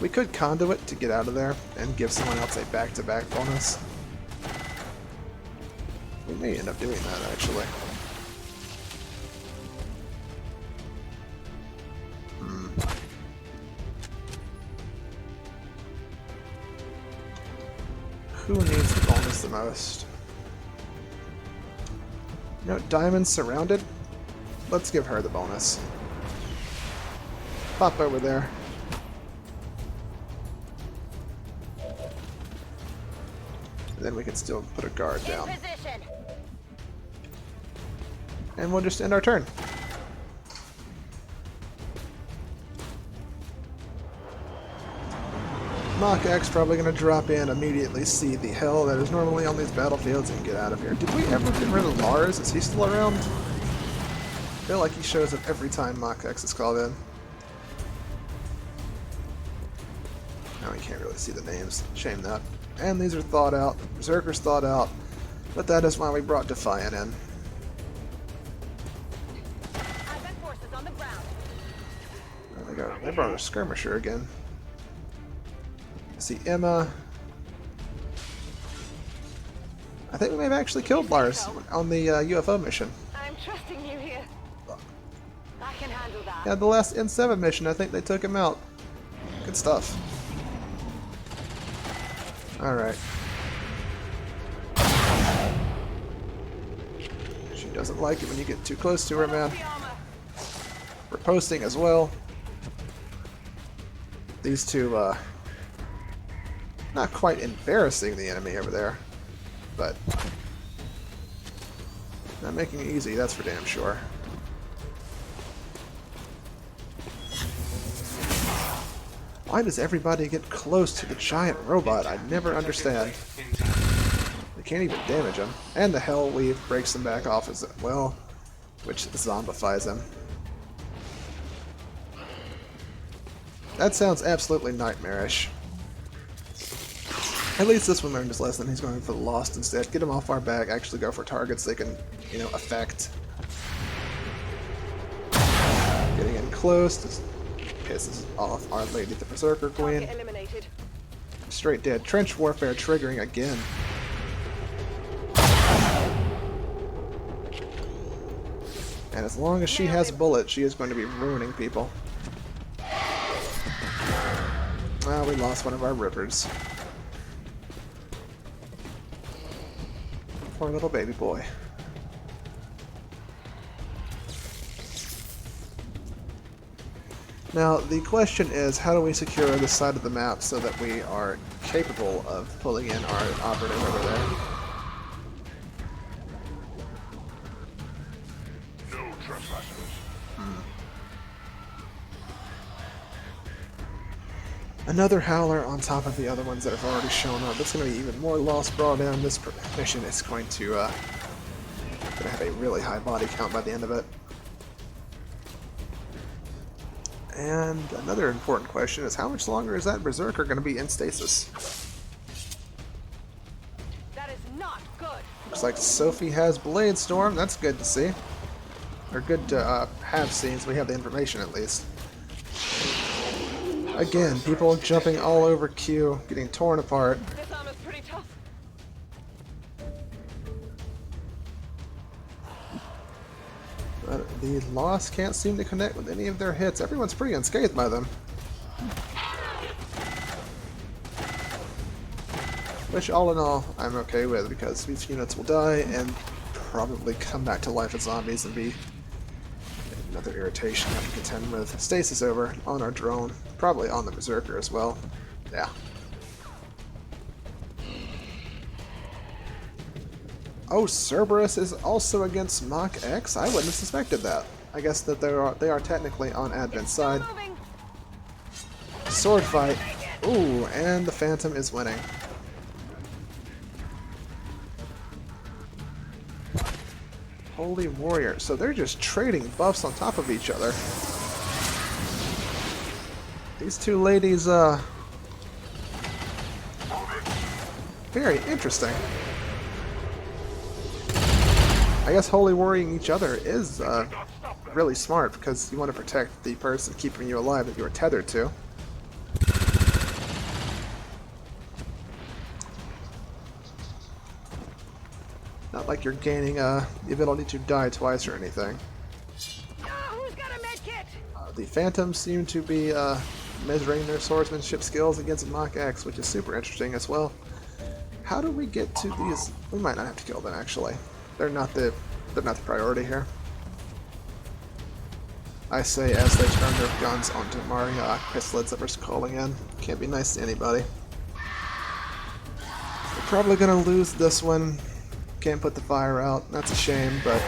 We could Conduit to get out of there and give someone else a back-to-back bonus. We may end up doing that, actually. Who needs the bonus the most? You know, Diamond's surrounded. Let's give her the bonus. Pop over there. And then we can still put a guard down. And we'll just end our turn. Mach X probably going to drop in, immediately see the hell that is normally on these battlefields, and get out of here. Did we ever get rid of Lars? Is he still around? I feel like he shows up every time Mach X is called in. Now we can't really see the names. Shame that. And these are thawed out. Berserker's thawed out. But that is why we brought Defiant in. Oh, they brought a skirmisher again. See Emma. I think we may have actually killed Lars on the UFO mission. I'm trusting you here. I can handle that. Yeah, the last N7 mission, I think they took him out. Good stuff. Alright. She doesn't like it when you get too close to her, man. We're posting as well. These two, not quite embarrassing the enemy over there, but not making it easy, that's for damn sure. Why does everybody get close to the giant robot? I never understand. They can't even damage him. And the Hell Weave breaks them back off as well, which zombifies him. That sounds absolutely nightmarish. At least this one learned his lesson. He's going for the Lost instead. Get him off our back, actually go for targets they can, you know, affect. Getting in close just pisses off Our Lady the Berserker Queen. Straight dead. Trench warfare triggering again. And as long as she has bullets, she is going to be ruining people. Well, we lost one of our rippers. Poor little baby boy. Now, the question is, how do we secure this side of the map so that we are capable of pulling in our operative over there? No trespassers. Another Howler on top of the other ones that have already shown up. It's going to be even more lost brought down. This mission is going to have a really high body count by the end of it. And another important question is, how much longer is that Berserker going to be in stasis? That is not good. Looks like Sophie has Blade Storm. That's good to see. Or good to have seen, so we have the information at least. Again, people jumping all over Q, getting torn apart. This armor's pretty tough. But the Lost can't seem to connect with any of their hits. Everyone's pretty unscathed by them. Which, all in all, I'm okay with, because these units will die and probably come back to life as zombies and be another irritation I have to contend with. Stasis over on our drone. Probably on the Berserker as well. Yeah. Oh, Cerberus is also against Mach X? I wouldn't have suspected that. I guess that they are technically on Advent's side. Sword fight. Ooh, and the Phantom is winning. Holy Warrior. So they're just trading buffs on top of each other. These two ladies, very interesting. I guess holy warring each other is really smart, because you want to protect the person keeping you alive that you are tethered to. Now, not like you're gaining the ability to die twice or anything. Who's got a med kit? The Phantoms seem to be measuring their swordsmanship skills against Mach X, which is super interesting as well. How do we get to these? We might not have to kill them actually. They're not the priority here. I say as they turn their guns onto Maria, Chris Litzer's calling in. Can't be nice to anybody. We're probably gonna lose this one. Can't put the fire out. That's a shame, but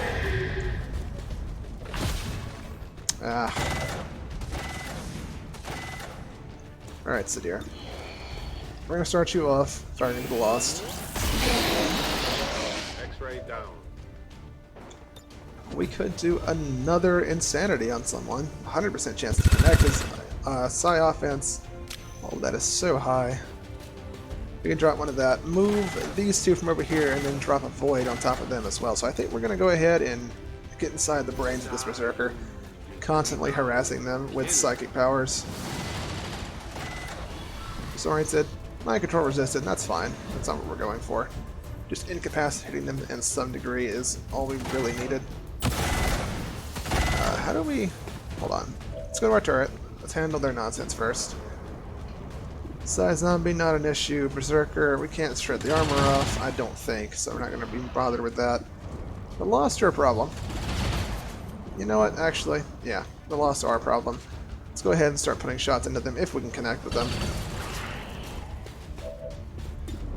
Alright, Sadir. We're gonna start you off, starting to get lost. X-ray down. We could do another insanity on someone. 100% chance to connect his psi offense. Oh, that is so high. We can drop one of that. Move these two from over here and then drop a void on top of them as well. So I think we're going to go ahead and get inside the brains of this Berserker, constantly harassing them with psychic powers. Disoriented, mind control resisted, that's fine. That's not what we're going for. Just incapacitating them in some degree is all we really needed. How do we... Hold on. Let's go to our turret. Let's handle their nonsense first. Size zombie, not an issue. Berserker, we can't shred the armor off, I don't think, so we're not going to be bothered with that. The Lost are a problem. You know what, actually, yeah, the Lost are a problem. Let's go ahead and start putting shots into them if we can connect with them.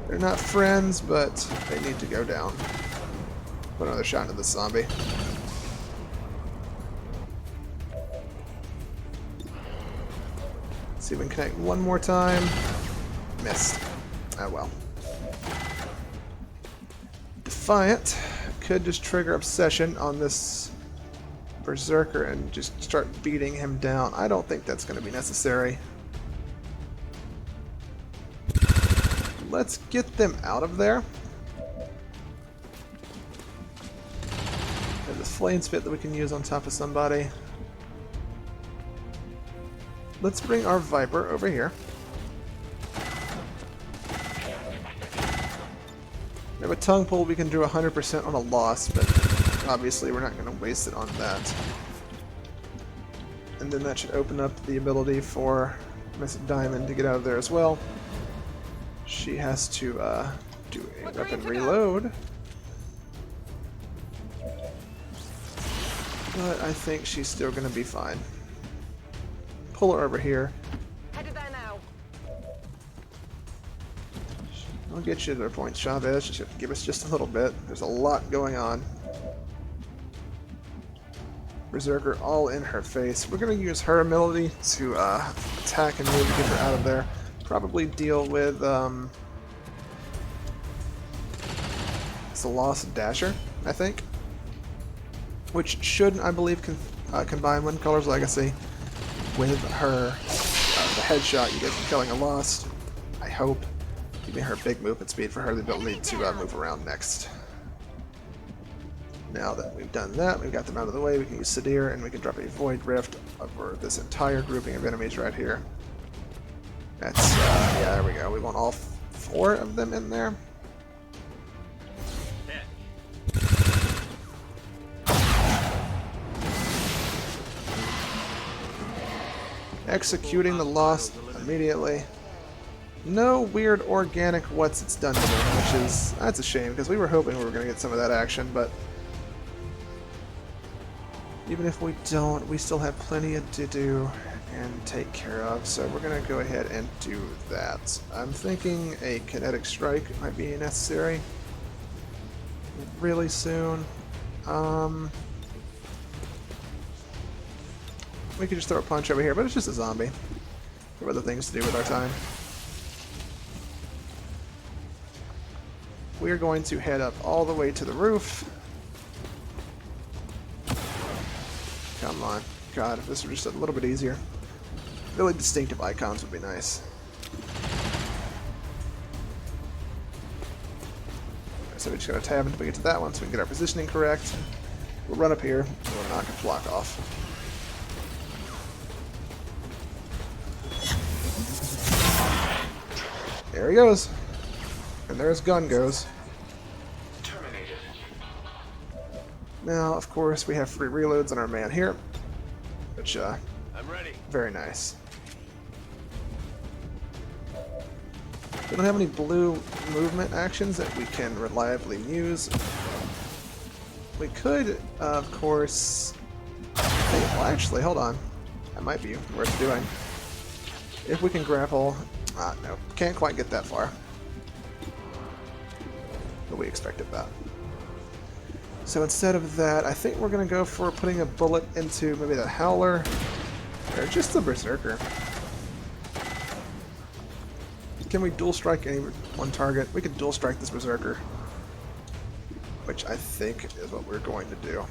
They're not friends, but they need to go down. Put another shot into this zombie. See if we can connect one more time. Missed. Oh well. Defiant could just trigger Obsession on this Berserker and just start beating him down. I don't think that's going to be necessary. Let's get them out of there. There's this flame spit that we can use on top of somebody. Let's bring our Viper over here. We have a tongue pull we can do 100% on a loss, but obviously we're not going to waste it on that. And then that should open up the ability for Miss Diamond to get out of there as well. She has to do a weapon reload. But I think she's still going to be fine. Pull her over here. Headed there now. I'll get you to their points, Chavez. Just give us just a little bit. There's a lot going on. Berserker all in her face. We're going to use her ability to attack and move to get her out of there. Probably deal with it's the Lost Dasher, I think. Which should, I believe, combine Wind Color's Legacy with her, the headshot you get from killing a Lost, I hope, giving her big movement speed for her the ability to move around next. Now that we've done that, we've got them out of the way, we can use Sadir and we can drop a Void Rift over this entire grouping of enemies right here. That's, yeah, there we go. We want all 4 of them in there. Executing the Lost immediately. No weird organic what's it's done to them, which is, that's a shame, because we were hoping we were going to get some of that action, but even if we don't, we still have plenty to do and take care of, so we're going to go ahead and do that. I'm thinking a kinetic strike might be necessary really soon. We could just throw a punch over here, but it's just a zombie. We have other things to do with our time. We are going to head up all the way to the roof. Come on. God, if this were just a little bit easier. Really distinctive icons would be nice. So we just gotta tab until we get to that one so we can get our positioning correct. We'll run up here and we'll knock a block off. There he goes. And there his gun goes. Terminated. Now, of course, we have free reloads on our man here, which, I'm ready. very nice. We don't have any blue movement actions that we can reliably use. We could, of course... well, actually, hold on. That might be worth doing. If we can grapple... no. Can't quite get that far. But we expected that. So instead of that, I think we're going to go for putting a bullet into maybe the Howler. Or just the Berserker. Can we dual strike any one target? We could dual strike this Berserker. Which I think is what we're going to do.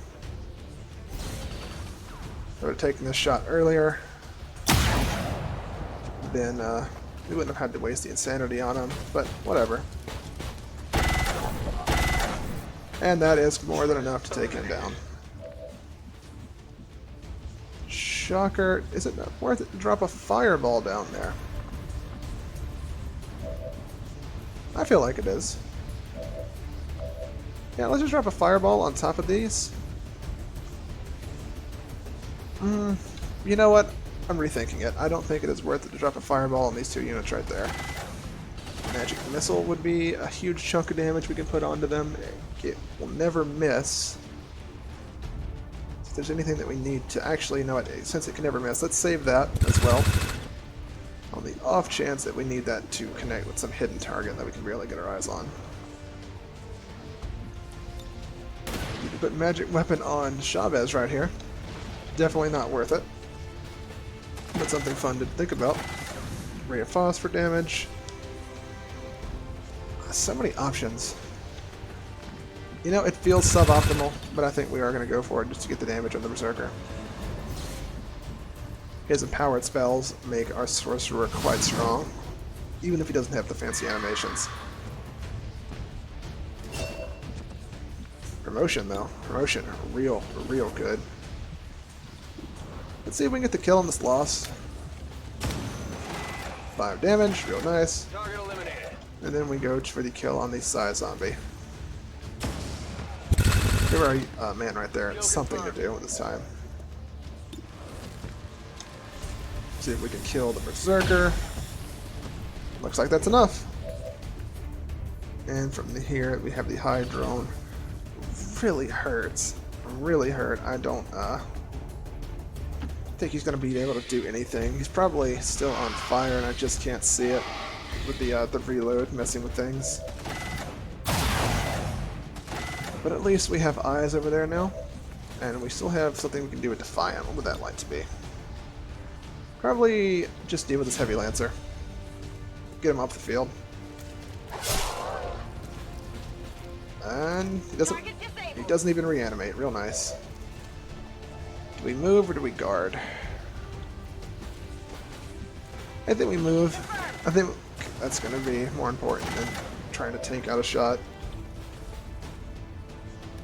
If I would have taken this shot earlier, then we wouldn't have had to waste the insanity on him, but whatever. And that is more than enough to take him down. Shocker, is it not worth it to drop a fireball down there? I feel like it is. Yeah, let's just drop a fireball on top of these. You know what? I'm rethinking it. I don't think it is worth it to drop a fireball on these two units right there. Magic missile would be a huge chunk of damage we can put onto them. It will never miss. If there's anything that we need to actually, you know what, since it can never miss, let's save that as well. On the off chance that we need that to connect with some hidden target that we can barely get our eyes on. Need to put magic weapon on Chavez right here. Definitely not worth it. But something fun to think about. Ray of Phosphor damage. So many options. You know, it feels suboptimal, but I think we are going to go for it just to get the damage on the Berserker. His empowered spells make our sorcerer quite strong, even if he doesn't have the fancy animations. Promotion, though. Promotion, real good. Let's see if we can get the kill on this loss. 5 damage, real nice. Target eliminated. And then we go for the kill on the Psy Zombie. Give our man right there something to do this time. See if we can kill the Berserker. Looks like that's enough. And from here we have the high drone. Really hurts. Really hurt. I don't think he's going to be able to do anything. He's probably still on fire and I just can't see it with the reload messing with things. But at least we have eyes over there now. And we still have something we can do with Defiant. What would that like to be? Probably just deal with this Heavy Lancer. Get him off the field. And he doesn't even reanimate. Real nice. Do we move or do we guard? I think we move. I think that's going to be more important than trying to tank out a shot.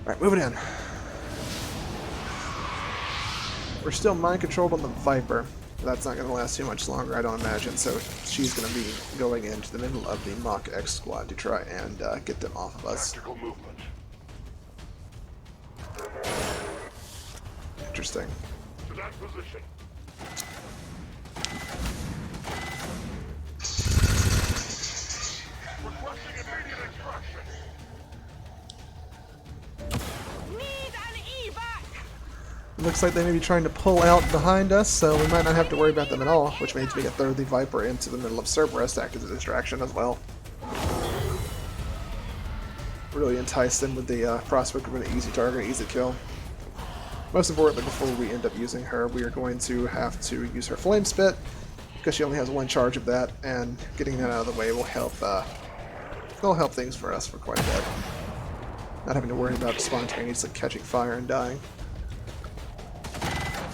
Alright, move it in. We're still mind controlled on the Viper. That's not going to last too much longer, I don't imagine, so she's going to be going into the middle of the Mach X squad to try and get them off of us. Tactical movement. Interesting. To that position. Requesting immediate extraction. Need an evac! Looks like they may be trying to pull out behind us, so we might not have to worry about them at all, which means we can throw the Viper into the middle of Cerberus to act as a distraction as well. Really entice them with the prospect of an easy target, easy kill. Most importantly, before we end up using her, we are going to have to use her Flame Spit, because she only has one charge of that, and getting that out of the way will help things for us for quite a bit. Not having to worry about spontaneously catching fire and dying.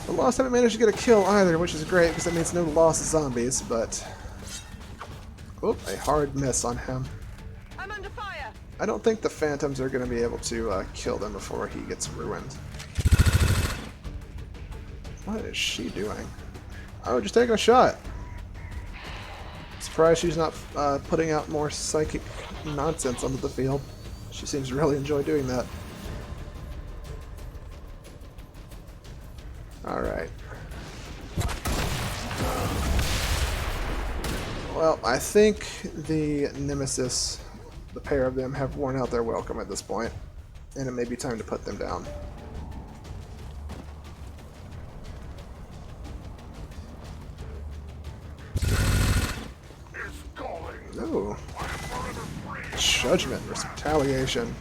The Lost haven't managed to get a kill either, which is great, because that means no Lost zombies, but... Oop, a hard miss on him. I'm under fire! I don't think the Phantoms are going to be able to kill them before he gets ruined. What is she doing? Oh, just taking a shot. Surprised she's not putting out more psychic nonsense onto the field. She seems to really enjoy doing that. Alright. Well, I think the Nemesis, the pair of them, have worn out their welcome at this point, and it may be time to put them down. It's calling. Ooh. I am forever free. Judgment, retaliation.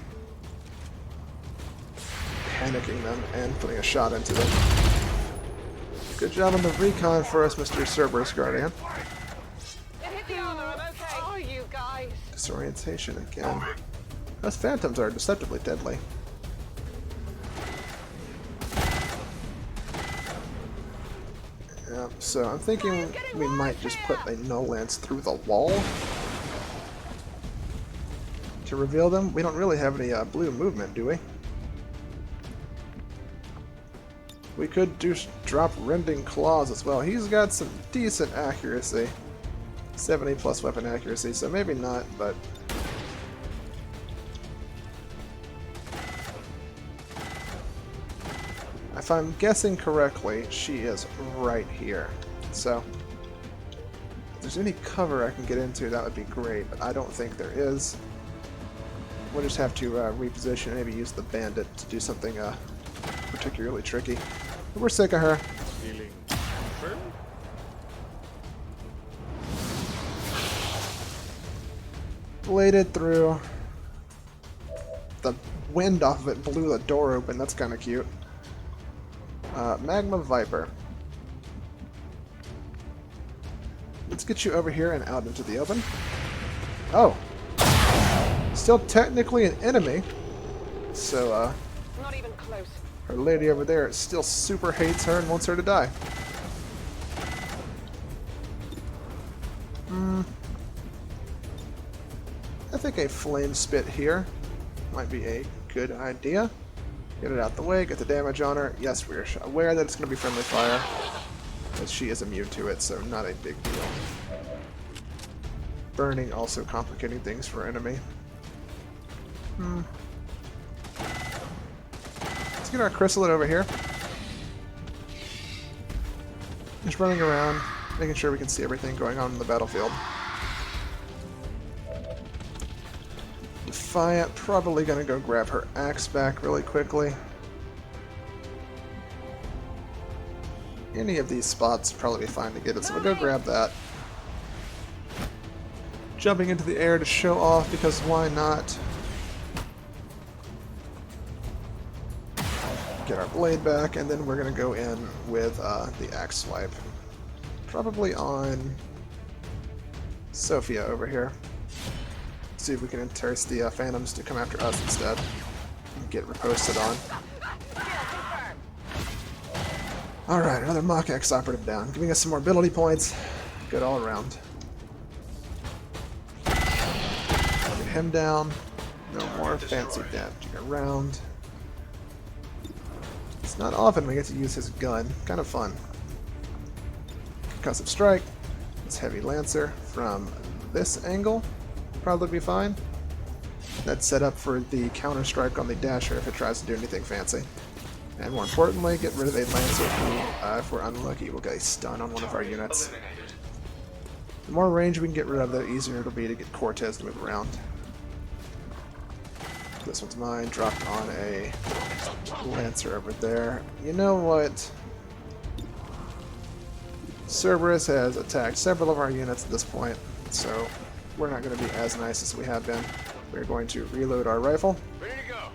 Panicking them and putting a shot into them. Good job on the recon for us, Mr. Cerberus Guardian. It hit the armor, I'm okay. Are you guys? Disorientation again. Those phantoms are deceptively deadly. Yeah, so I'm thinking we might just put a null lance through the wall to reveal them. We don't really have any blue movement, do we? We could drop Rending Claws as well. He's got some decent accuracy. 70 plus weapon accuracy, so maybe not, but... If I'm guessing correctly, she is right here. So, if there's any cover I can get into, that would be great, but I don't think there is. We'll just have to reposition, maybe use the bandit to do something particularly tricky. But we're sick of her. Feeling Bladed through. The wind off of it blew the door open. That's kind of cute. Magma Viper. Let's get you over here and out into the open. Oh. Still technically an enemy. So, Not even close. her lady over there still super hates her and wants her to die. I think a flame spit here might be a good idea. Get it out the way, get the damage on her. Yes, we're aware that it's going to be friendly fire, but she is immune to it, so not a big deal. Burning also complicating things for enemy. Let's get our chrysalid over here. Just running around, making sure we can see everything going on in the battlefield. Defiant, probably gonna go grab her axe back really quickly. Any of these spots would probably be fine to get it, so we'll go grab that. Jumping into the air to show off, because why not? Get our blade back, and then we're gonna go in with the axe swipe. Probably on Sophia over here. See if we can entice the phantoms to come after us instead and get reposted on. Alright, another Mach X operative down, giving us some more ability points. Good all around. Get him down. No more fancy damaging around. It's not often we get to use his gun. Kind of fun. Concussive Strike. It's Heavy Lancer from this angle. Probably be fine. That's set up for the counter strike on the dasher if it tries to do anything fancy. And more importantly, get rid of a lancer who, if we're unlucky, will get a stun on one of our units. The more range we can get rid of, the easier it'll be to get Cortez to move around. This one's mine, dropped on a lancer over there. You know what? Cerberus has attacked several of our units at this point, so we're not going to be as nice as we have been. We're going to reload our rifle, ready to go.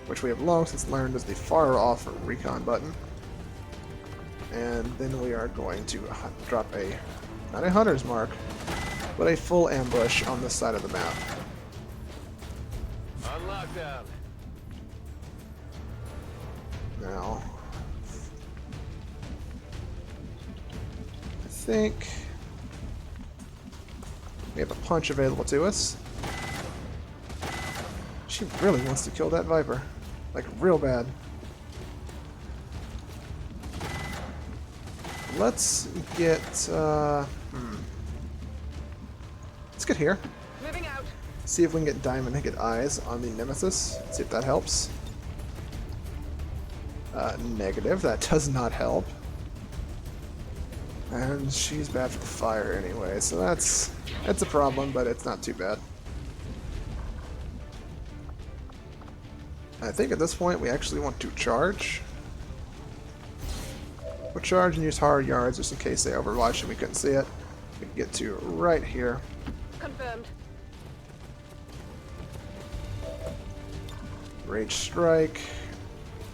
which we have long since learned is the far off recon button. And then we are going to drop a, not a hunter's mark, but a full ambush on this side of the map. On lockdown. Now, I think we have a punch available to us. She really wants to kill that Viper. Like, real bad. Let's get, let's get here. Moving out. See if we can get Diamond Naked Eyes on the Nemesis. See if that helps. Negative. That does not help. And she's bad for fire anyway, so that's a problem, but it's not too bad. I think at this point we actually want to charge. We'll charge and use hard yards just in case they overwatch and we couldn't see it. We can get to right here. Confirmed. Rage strike.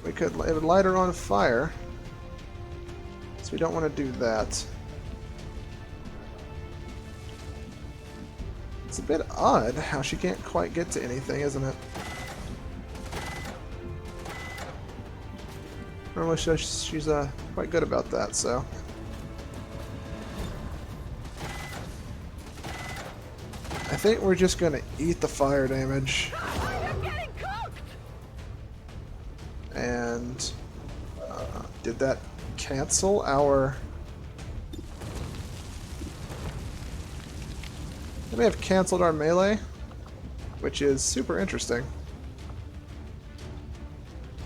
We could, it would light her on fire. So we don't want to do that. It's a bit odd how she can't quite get to anything, isn't it? Normally she's quite good about that, so. I think we're just gonna eat the fire damage. I'm getting cooked! And did that cancel our... It may have canceled our melee, which is super interesting.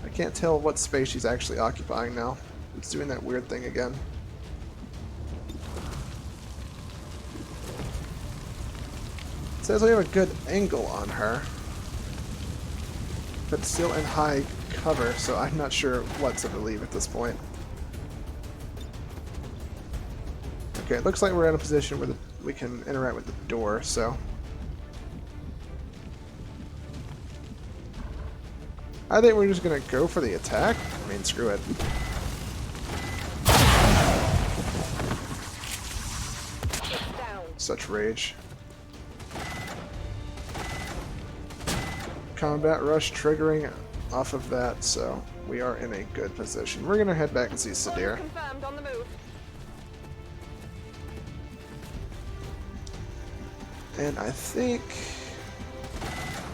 I can't tell what space she's actually occupying now. It's doing that weird thing again. It says we have a good angle on her, but still in high cover, so I'm not sure what to believe at this point. Okay, it looks like we're in a position where we can interact with the door, so... I think we're just gonna go for the attack. I mean, screw it. Such rage. Combat rush triggering off of that, so we are in a good position. We're gonna head back and see Sadir. Confirmed on the move. And I think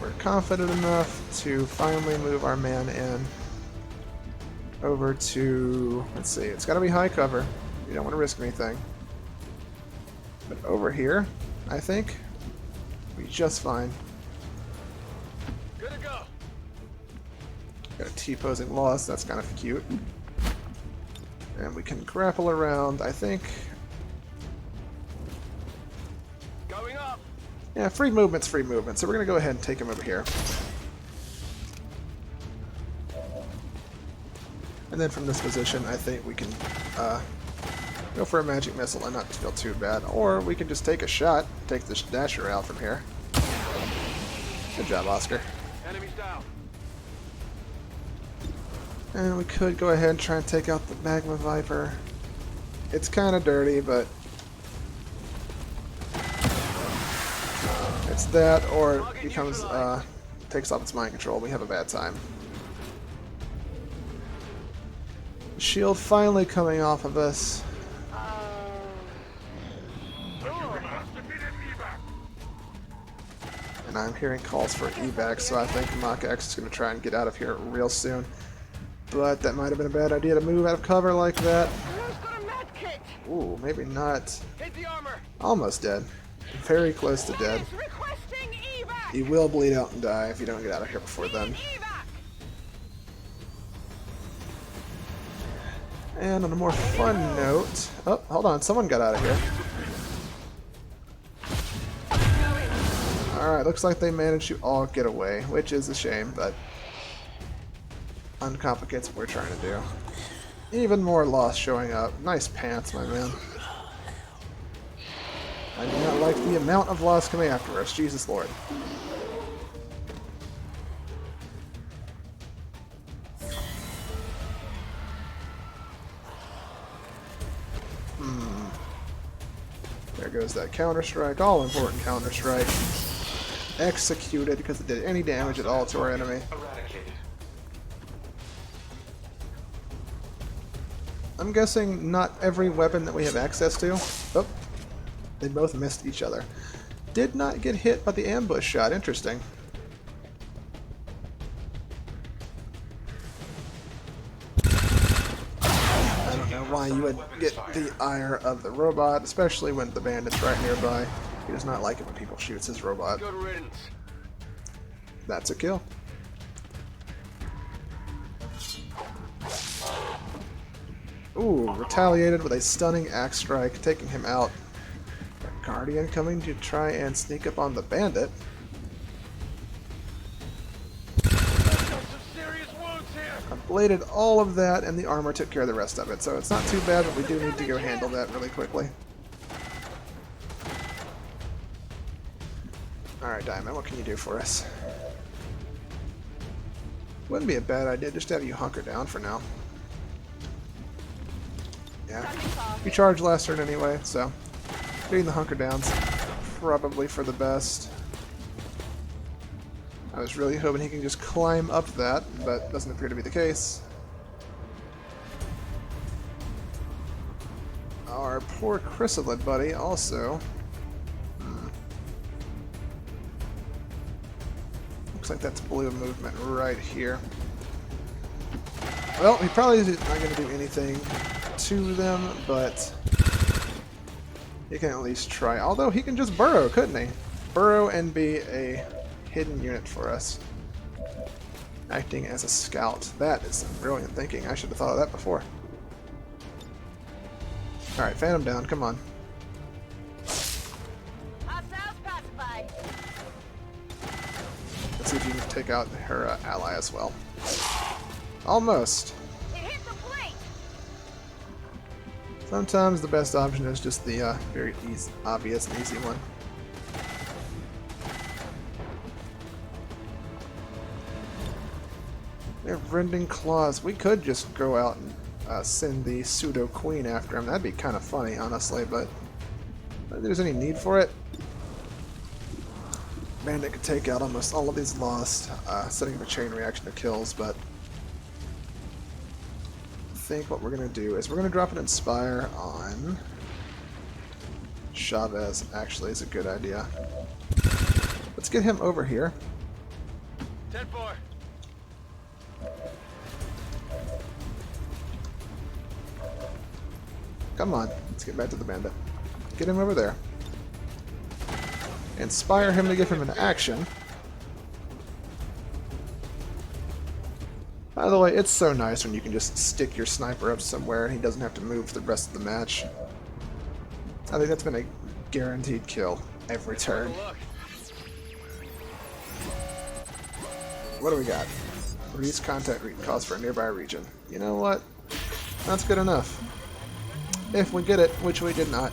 we're confident enough to finally move our man in over to, let's see, it's gotta be high cover. You don't want to risk anything. But over here, I think, we'll be just fine. Good to go. Got a T-posing loss, that's kind of cute. And we can grapple around, I think. Going up. Yeah, free movement's free movement, so we're going to go ahead and take him over here. And then from this position, I think we can go for a magic missile and not feel too bad. Or we can just take a shot, take this dasher out from here. Good job, Oscar. Enemies down. And we could go ahead and try and take out the Magma Viper. It's kind of dirty, but it's that, or it becomes, takes off its mind control. We have a bad time. The shield finally coming off of us. And I'm hearing calls for evac, so I think Mach X is going to try and get out of here real soon. But that might have been a bad idea to move out of cover like that. Who's got a med kit? Ooh, maybe not. Hit the armor. Almost dead. Very close to dead. It's requesting evac. You will bleed out and die if you don't get out of here before then. Evac. And on a more fun note... Oh, hold on. Someone got out of here. Alright, looks like they managed to all get away, which is a shame, but uncomplicates what we're trying to do. Even more loss showing up. Nice pants, my man. I do not like the amount of loss coming after us. Jesus Lord. There goes that counter-strike. All important counter-strike. Executed because it did any damage at all to our enemy. I'm guessing not every weapon that we have access to. Oh, they both missed each other. Did not get hit by the ambush shot. Interesting. I don't know why you would get the ire of the robot, especially when the bandit's right nearby. He does not like it when people shoots his robot. Good riddance. That's a kill. Ooh, retaliated with a stunning axe strike, taking him out. Our Guardian coming to try and sneak up on the bandit. Got some serious wounds here. I bladed all of that, and the armor took care of the rest of it, so it's not too bad, but we do need to go handle that really quickly. Alright, Diamond, what can you do for us? Wouldn't be a bad idea just to have you hunker down for now. Yeah. You charged last turn anyway, so getting the hunker down's probably for the best. I was really hoping he can just climb up that, but doesn't appear to be the case. Our poor chrysalid buddy also. Looks like that's blue movement right here. Well, he probably isn't going to do anything to them, but he can at least try. Although he can just burrow, couldn't he? Burrow and be a hidden unit for us. Acting as a scout. That is some brilliant thinking. I should have thought of that before. Alright, Phantom down, come on. Hostiles pacified. Let's see if you can take out her ally as well. Almost. It hit the plate. Sometimes the best option is just the very easy, obvious and easy one. They're rending claws. We could just go out and send the pseudo queen after him. That'd be kind of funny, honestly, but I don't think there's any need for it. Bandit could take out almost all of these lost, setting up a chain reaction of kills, but I think what we're going to do is we're going to drop an Inspire on Chavez. Actually, is a good idea. Let's get him over here. 10-4. Come on, let's get back to the bandit. Get him over there. Inspire him to give him an action. By the way, it's so nice when you can just stick your sniper up somewhere and he doesn't have to move the rest of the match. I think that's been a guaranteed kill every turn. Look. What do we got? Reduce contact cost for a nearby region. You know what? That's good enough. If we get it, which we did not.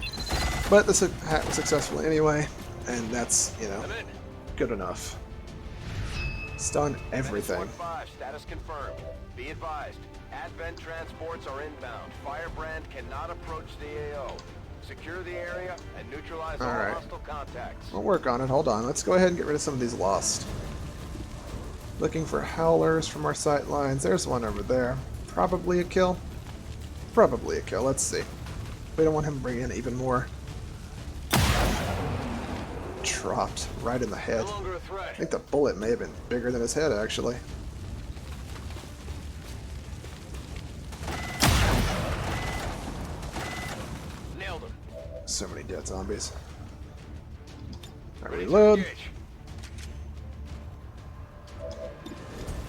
But this happened successfully anyway, and that's, you know, I'm in. good enough. Stun everything. 1-5, status confirmed. Be advised, Advent transports are inbound. Firebrand cannot approach the AO. Secure the area and neutralize all Alright. hostile contacts. We'll work on it. Hold on. Let's go ahead and get rid of some of these lost. Looking for howlers from our sight lines. There's one over there. Probably a kill. Probably a kill. Let's see. We don't want him bringing in even more. Dropped right in the head. No longer a I threat. think the bullet may have been bigger than his head, actually. Nailed him. So many dead zombies. Alright, reload. Engage.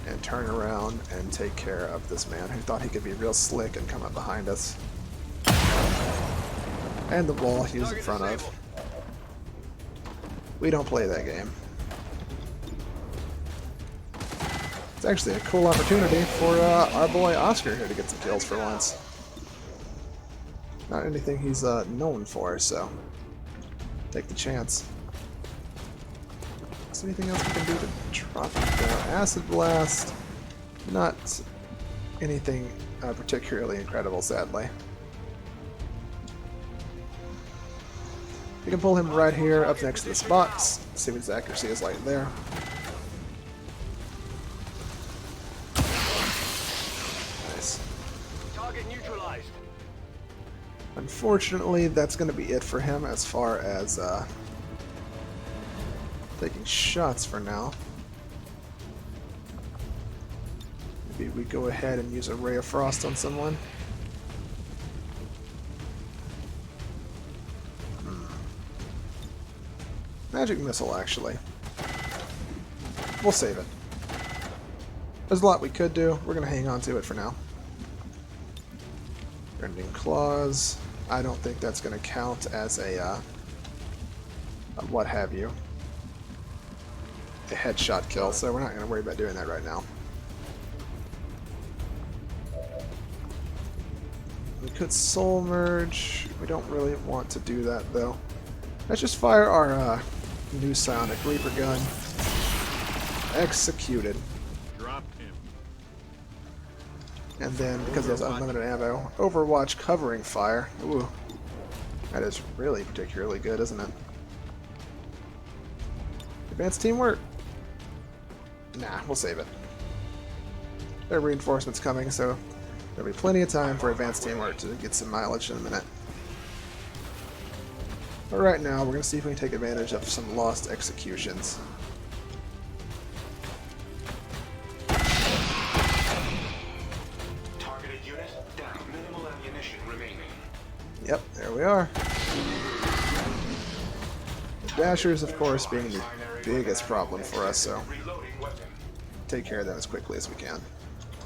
And turn around and take care of this man who thought he could be real slick and come up behind us. And the wall he was in Target front of. disabled. We don't play that game. It's actually a cool opportunity for our boy Oscar here to get some kills for once. Not anything he's known for, so take the chance. Is there anything else we can do to drop him down? Acid Blast. Not anything particularly incredible, sadly. We can pull him right here up next to this box. See what his accuracy is like there. Nice. Target neutralized. Unfortunately, that's going to be it for him as far as taking shots for now. Maybe we go ahead and use a Ray of Frost on someone. Magic Missile, actually. We'll save it. There's a lot we could do. We're going to hang on to it for now. Rending Claws. I don't think that's going to count as a what have you. A headshot kill, so we're not going to worry about doing that right now. We could Soul Merge. We don't really want to do that, though. Let's just fire our new Psionic Reaper gun. Executed. Dropped him. And then, because he has unlimited ammo, Overwatch covering fire. Ooh. That is really particularly good, isn't it? Advanced teamwork. Nah, we'll save it. There are reinforcements coming, so there'll be plenty of time for advanced teamwork to get some mileage in a minute. But right now, we're going to see if we can take advantage of some lost executions. Targeted unit down. Minimal ammunition remaining. Yep, there we are. The Dashers, of course, being the biggest problem for us, so Reloading weapon. take care of them as quickly as we can.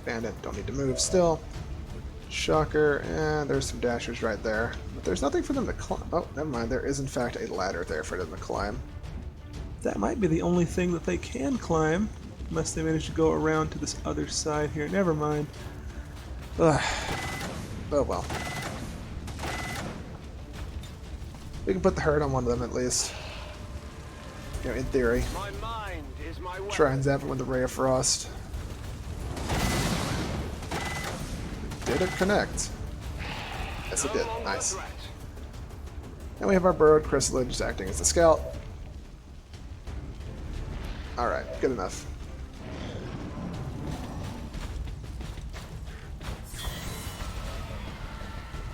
Bandit, don't need to move still. Shocker, and there's some Dashers right there. But there's nothing for them to climb. Oh, never mind. There is, in fact, a ladder there for them to climb. That might be the only thing that they can climb, unless they manage to go around to this other side here. Never mind. Ugh. Oh well. We can put the hurt on one of them at least. You know, in theory. My mind is my weapon. Try and zap it with the Ray of Frost. Did it connect? Yes, it did. Nice. And we have our burrowed chrysalid acting as the scout. Alright, good enough.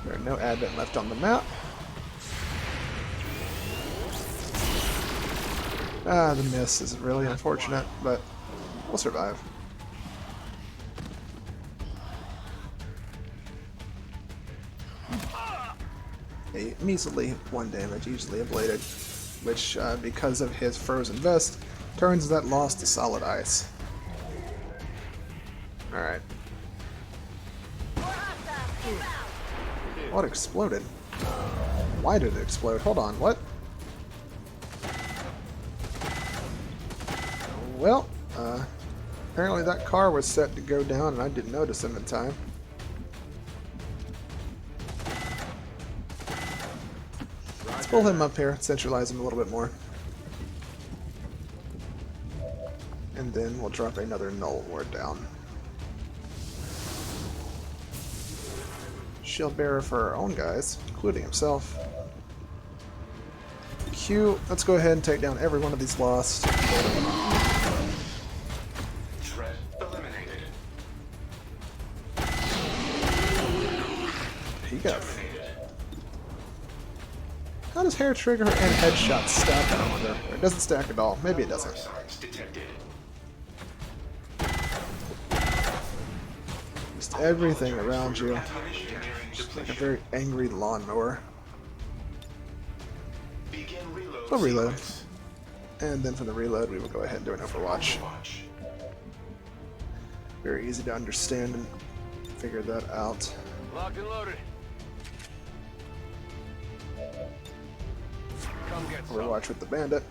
There are no advent left on the map. Ah, the miss is really unfortunate, but we'll survive. A measly 1 damage, easily ablated, which, because of his frozen vest, turns that loss to solid ice. Alright. What exploded? Why did it explode? Hold on, what? Well, apparently that car was set to go down and I didn't notice him in time. Let's pull him up here, centralize him a little bit more. And then we'll drop another null ward down. Shield bearer for our own guys, including himself. Q, let's go ahead and take down every one of these lost. Threat eliminated. He got. How does hair trigger and headshot stack, I wonder? Or it doesn't stack at all. Maybe it doesn't. Signs detected. Just everything around you. Ammunition nearing Like a depletion. very angry lawnmower. Begin reload. We'll reload. sequence. And then for the reload, we will go ahead and do an Overwatch. Overwatch. Very easy to understand and figure that out. Locked and loaded. Come get some. Overwatch with the bandit.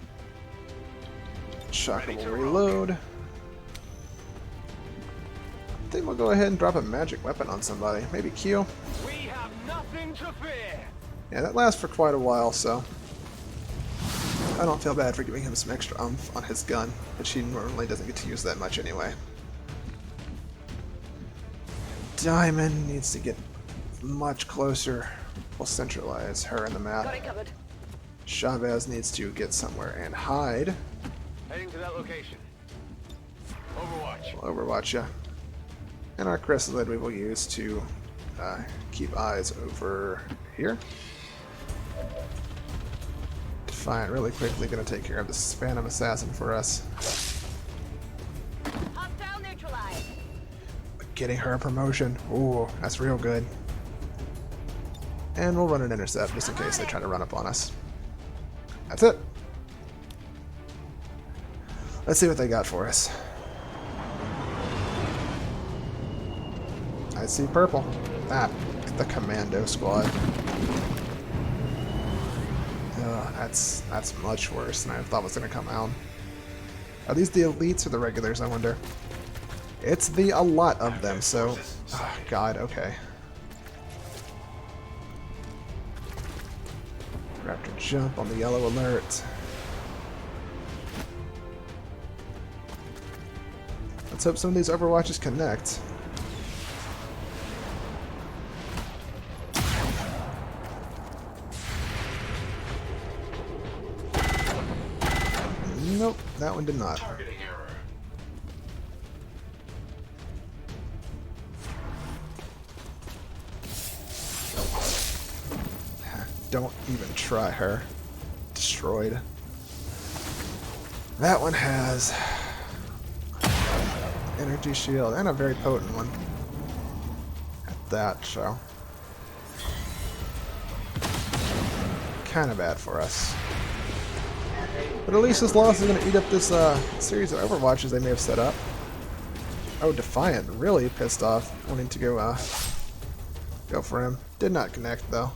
Shocker will reload. I think we'll go ahead and drop a magic weapon on somebody. Maybe Q. We have nothing to fear. Yeah, that lasts for quite a while, so I don't feel bad for giving him some extra oomph on his gun, which he normally doesn't get to use that much anyway. Diamond needs to get much closer. We'll centralize her in the Got map. it covered. Chavez needs to get somewhere and hide. Heading to that location. Overwatch. We'll Overwatch ya. And our chrysalid we will use to keep eyes over here. Defiant really quickly gonna take care of this Phantom Assassin for us. Hostile neutralized. Getting her a promotion. Ooh, that's real good. And we'll run an intercept just in case they try to run up on us. That's it. Let's see what they got for us. I see purple. Ah, the commando squad. That's much worse than I thought was going to come out. Are these the elites or the regulars, I wonder? It's a lot of them, so... Oh, God, okay. Raptor jump on the yellow alert. Let's hope some of these Overwatches connect. Nope, that one did not. Targeting error. Don't even try her. Destroyed. That one has energy shield and a very potent one at that, so kind of bad for us. But at least this loss is going to eat up this series of Overwatches they may have set up. Oh, Defiant, really pissed off, wanting to go for him. Did not connect though.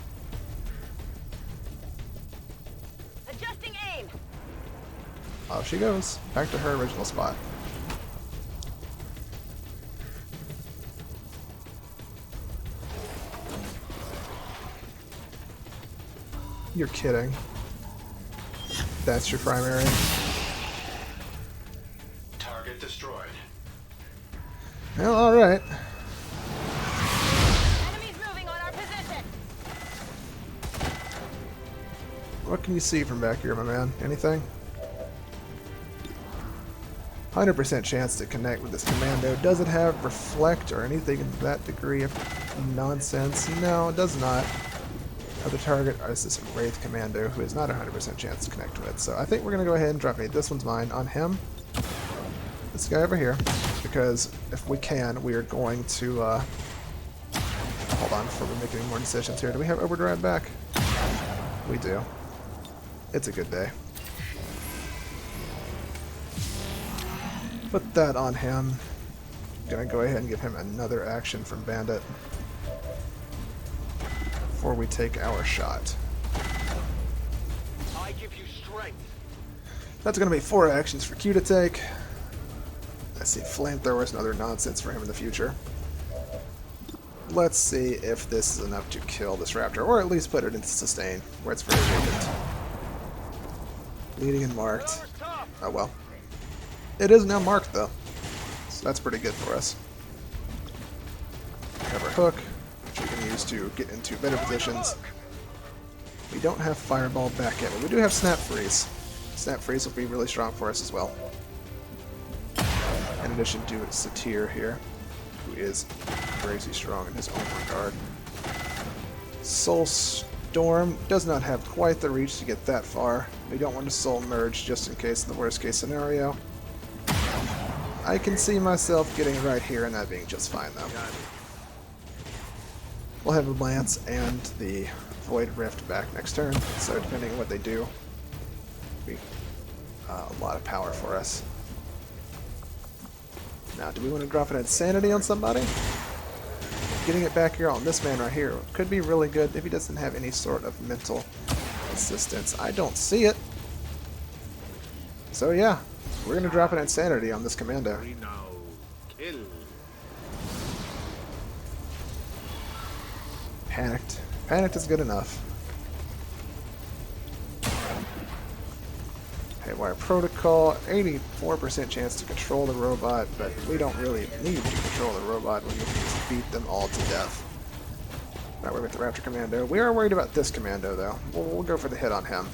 Adjusting aim. Off she goes, back to her original spot. You're kidding. That's your primary. Target destroyed. Well, alright. Enemies moving on our position. What can you see from back here, my man? Anything? 100% chance to connect with this commando. Does it have reflect or anything in that degree of nonsense? No, it does not. Other target is this Wraith Commando, who is not a 100% chance to connect with. So I think we're going to go ahead and drop it. This one's mine. On him, this guy over here, because if we can, we are going to... hold on before we make any more decisions here. Do we have Overdrive back? We do. It's a good day. Put that on him. Gonna go ahead and give him another action from Bandit before we take our shot. I give you strength. That's going to be 4 actions for Q to take. I see flamethrowers and other nonsense for him in the future. Let's see if this is enough to kill this raptor, or at least put it into sustain, where it's very vacant. Leading and marked. Oh well. It is now marked though, so that's pretty good for us. Cover hook, which we can use to get into better positions. We don't have Fireball back yet, but we do have Snap Freeze. Snap Freeze will be really strong for us as well. In addition to Satir here, who is crazy strong in his own regard. Soul Storm does not have quite the reach to get that far. We don't want to Soul Merge just in case in the worst case scenario. I can see myself getting right here and that being just fine though. We'll have the Lance and the Void Rift back next turn, so depending on what they do, be a lot of power for us. Now, do we want to drop an Insanity on somebody? Getting it back here on this man right here could be really good if he doesn't have any sort of mental assistance. I don't see it. So yeah, we're going to drop an Insanity on this commando. Panicked. Panicked is good enough. Haywire Protocol, 84% chance to control the robot, but we don't really need to control the robot when we can just beat them all to death. Not worried about the Raptor Commando. We are worried about this commando, though. We'll go for the hit on him.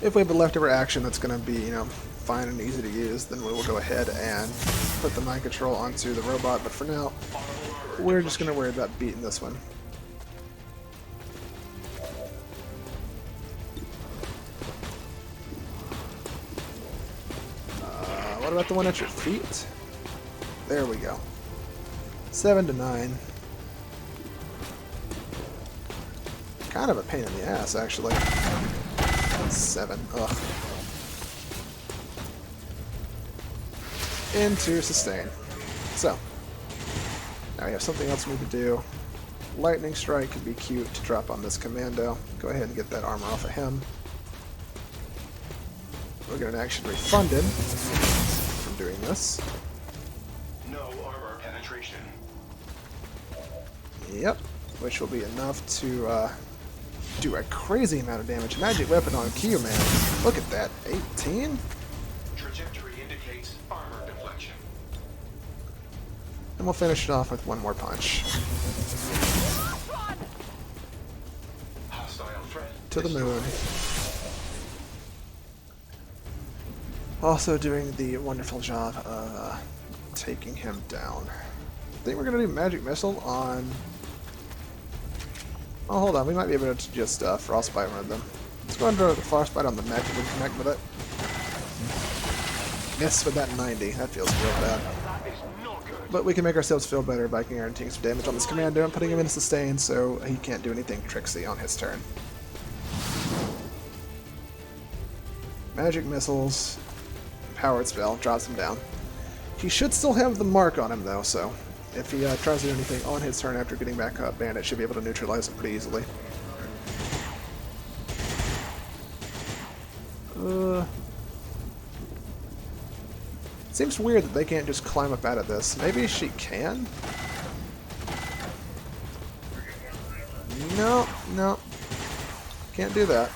If we have a leftover action that's going to be, you know, fine and easy to use, then we will go ahead and put the mind control onto the robot, but for now, we're just going to worry about beating this one. What about the one at your feet? There we go. 7 to 9. Kind of a pain in the ass, actually. 7. Ugh. Into sustain. So, now we have something else we need to do. Lightning Strike could be cute to drop on this commando. Go ahead and get that armor off of him. We'll get an action refunded from doing this. No armor penetration. Yep, which will be enough to do a crazy amount of damage. Magic weapon on Q, man. Look at that, 18? Trajectory indicates armor deflection. And we'll finish it off with one more punch. Hostile threat To the destroyed. moon. Also doing the wonderful job of taking him down. I think we're going to do Magic Missile on... Oh, hold on. We might be able to just Frostbite one of them. Let's go under the Frostbite on the mech and we can connect with it. Miss with that 90. That feels real bad. That is not good. But we can make ourselves feel better by guaranteeing some damage on this commando and putting him in a sustain so he can't do anything tricksy on his turn. Magic Missiles, Powered Spell, drops him down. He should still have the mark on him though, so if he tries to do anything on his turn after getting back up, Bandit should be able to neutralize him pretty easily. Seems weird that they can't just climb up out of this. Maybe she can? No, no. Can't do that.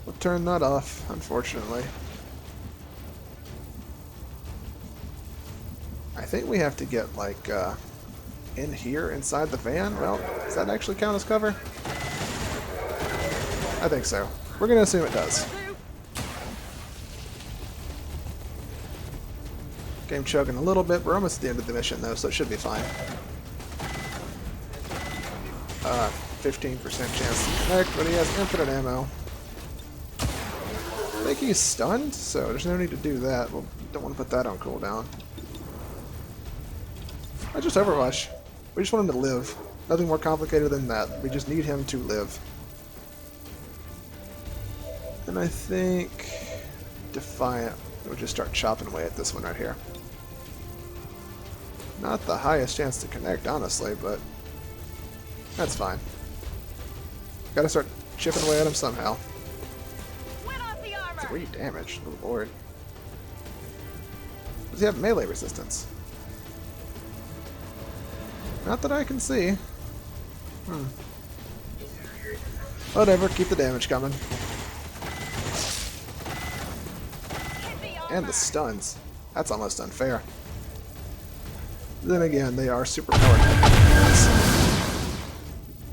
We'll turn that off, unfortunately. I think we have to get, like, in here, inside the van? Well, does that actually count as cover? I think so. We're gonna assume it does. Game chugging a little bit. We're almost at the end of the mission, though, so it should be fine. 15% chance to connect, but he has infinite ammo. I think he's stunned, so there's no need to do that. We don't want to put that on cooldown. I just Overwatch. We just want him to live. Nothing more complicated than that. We just need him to live. And I think Defiant will just start chopping away at this one right here. Not the highest chance to connect, honestly, but that's fine. Gotta start chipping away at him somehow. 3 damage, oh lord. Does he have melee resistance? Not that I can see. Whatever, keep the damage coming. And the stuns. That's almost unfair. Then again, they are super powered.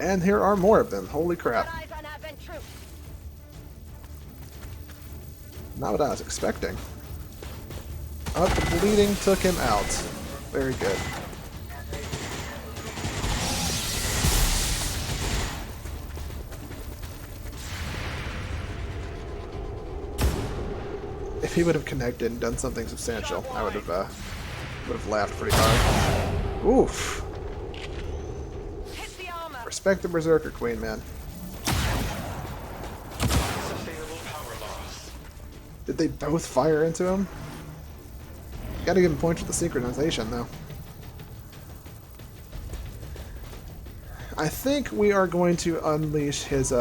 And here are more of them. Holy crap. Not what I was expecting. Oh, the bleeding took him out. Very good. If he would have connected and done something substantial, I would have laughed pretty hard. Oof. Respect the Berserker Queen, man. Sustainable power loss. Did they both fire into him? Gotta give him points with the synchronization, though. I think we are going to unleash his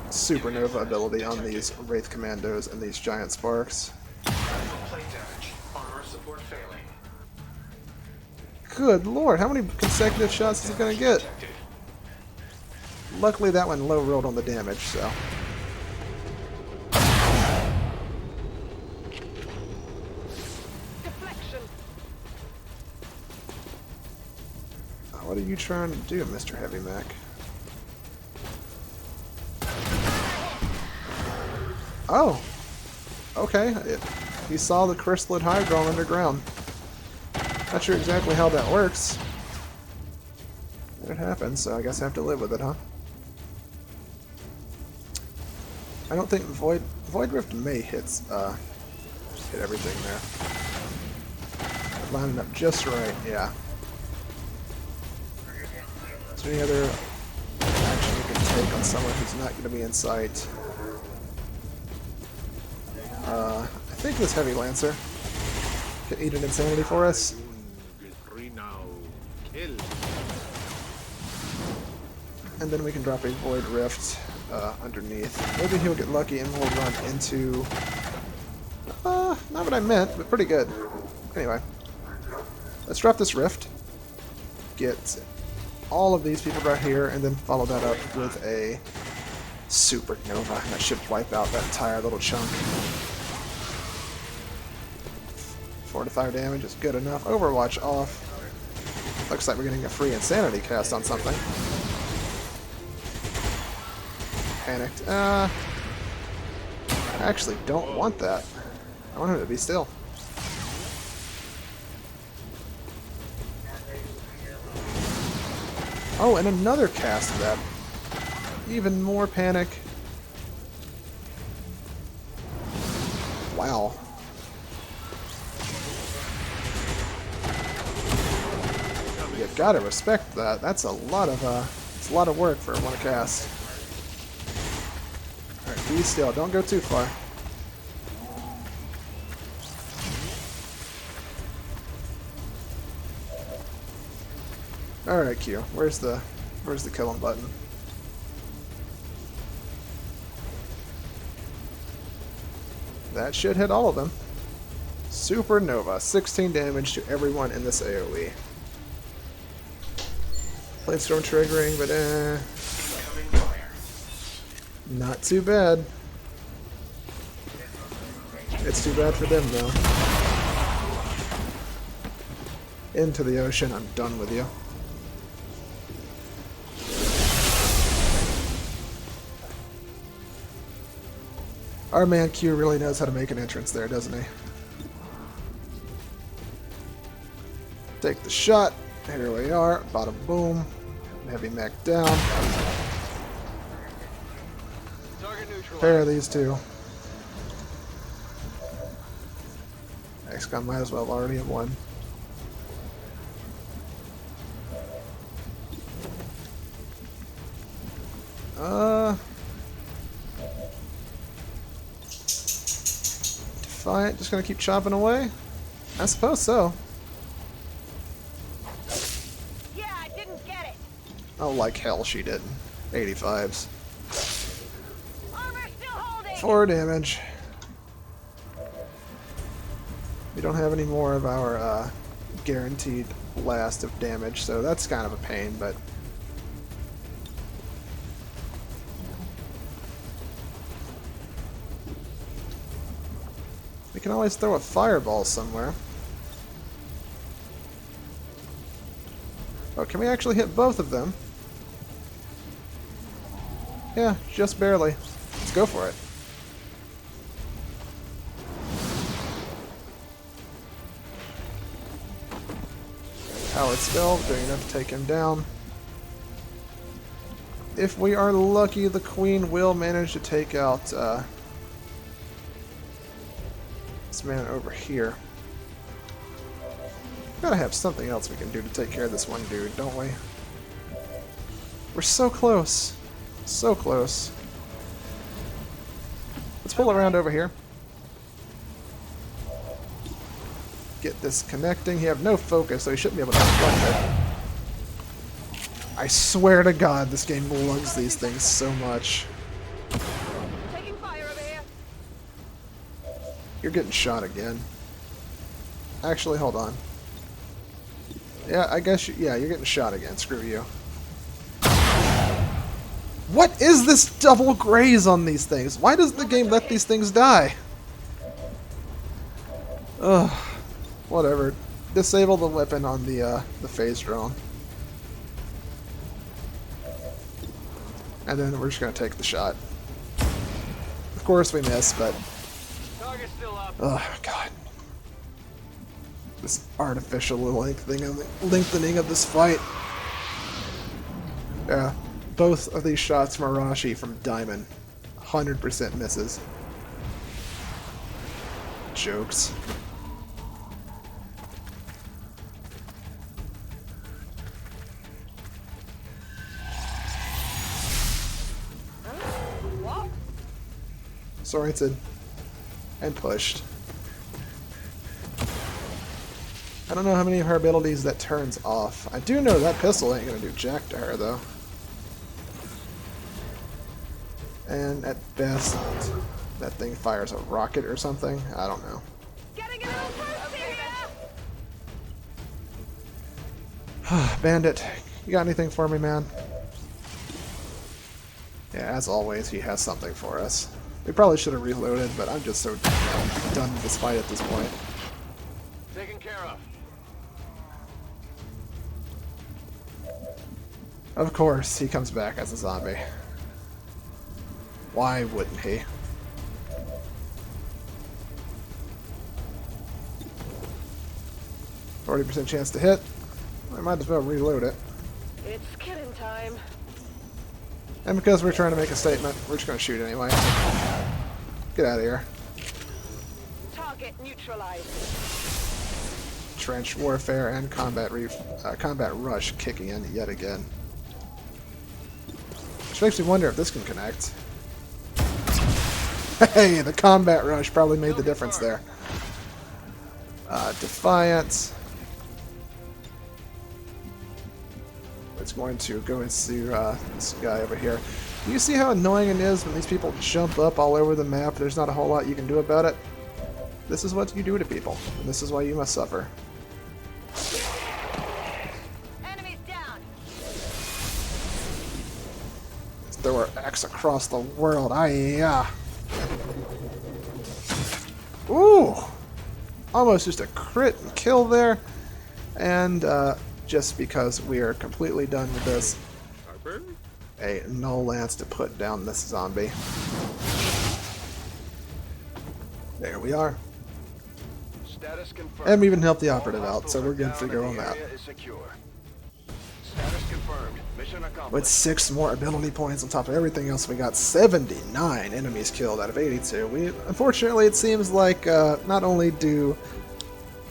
supernova ability on these Wraith Commandos and these giant sparks. Plate damage. Armor support failing. Good lord, how many consecutive shots is he gonna get? Detected. Luckily that one low rolled on the damage, so. Deflection. What are you trying to do, Mr. Heavy Mac? Oh! Okay, he saw the crystalline hydra underground. Not sure exactly how that works. But it happens, so I guess I have to live with it, huh? I don't think Void Rift may hit everything there. Lining up just right, yeah. Is there any other action we can take on someone who's not going to be in sight? I think this Heavy Lancer can eat an insanity for us. And then we can drop a Void Rift underneath. Maybe he'll get lucky and we'll run into... not what I meant, but pretty good. Anyway, let's drop this Rift. Get all of these people right here, and then follow that up with a Supernova. That should wipe out that entire little chunk. 4 to 5 damage is good enough. Overwatch off. Looks like we're getting a free Insanity cast on something. Panicked. I actually don't want that. I want him to be still. Oh, and another cast of that. Even more panic. Wow. You gotta respect that. That's a lot of it's a lot of work for one cast. Alright, be still. Don't go too far. Alright, Q. Where's the kill him button? That should hit all of them. Supernova. 16 damage to everyone in this AoE. Flamestorm triggering, but not too bad. It's too bad for them, though. Into the ocean. I'm done with you. Our man Q really knows how to make an entrance there, doesn't he? Take the shot. Here we are. Bada boom. Heavy mech down. Pair of these two. Xcom might as well already have won. Defiant, just gonna keep chopping away? I suppose so. Yeah, I didn't get it. Oh, like hell she didn't. 85s. Armor still holding. 4 damage. We don't have any more of our guaranteed blast of damage, so that's kind of a pain, but... we can always throw a fireball somewhere. Oh, can we actually hit both of them? Yeah, just barely. Let's go for it. Powered spell, doing enough to take him down. If we are lucky, the Queen will manage to take out this man over here. Gotta have something else we can do to take care of this one dude, don't we? We're so close. So close. Let's pull around over here. Get this connecting. You have no focus, so you shouldn't be able to deflect it. I swear to God, this game lugs these things so much. Taking fire over here. You're getting shot again. Actually, hold on. Yeah, I guess yeah, you're getting shot again. Screw you. What is this double graze on these things? Why does the game let these things die? Ugh. Whatever. Disable the weapon on the phase drone. And then we're just gonna take the shot. Of course we miss, but... Target's still up. oh, God. This artificial lengthening of this fight. Yeah. Both of these shots from Arashi from Diamond. 100% misses. Jokes. What? Sorted. And pushed. I don't know how many of her abilities that turns off. I do know that pistol ain't gonna do jack to her, though. And at best, that thing fires a rocket or something. I don't know. Getting a little thirsty here! Bandit, you got anything for me, man? Yeah, as always, he has something for us. We probably should have reloaded, but I'm just so done with this fight at this point. Taken care of. Of course, he comes back as a zombie. Why wouldn't he? %40 chance to hit. I might as well reload it. It's killing time. And because we're trying to make a statement, we're just going to shoot anyway. Get out of here. Target neutralized. Trench warfare and combat rush kicking in yet again. Which makes me wonder if this can connect. Hey, the combat rush probably made the difference there. Defiance. It's going to go into this guy over here. Do you see how annoying it is when these people jump up all over the map? There's not a whole lot you can do about it. This is what you do to people, and this is why you must suffer. Enemies down. Let's throw our axe across the world. Aye-ya! Ooh! Almost just a crit and kill there. And just because we are completely done with this, a null lance to put down this zombie. There we are. Status confirmed. And we even helped the operative All out, so hostiles we're are good down to go and on the that. area is secure. Status confirmed. Mission accomplished. With 6 more ability points on top of everything else, we got 79 enemies killed out of 82. Unfortunately, it seems like not only do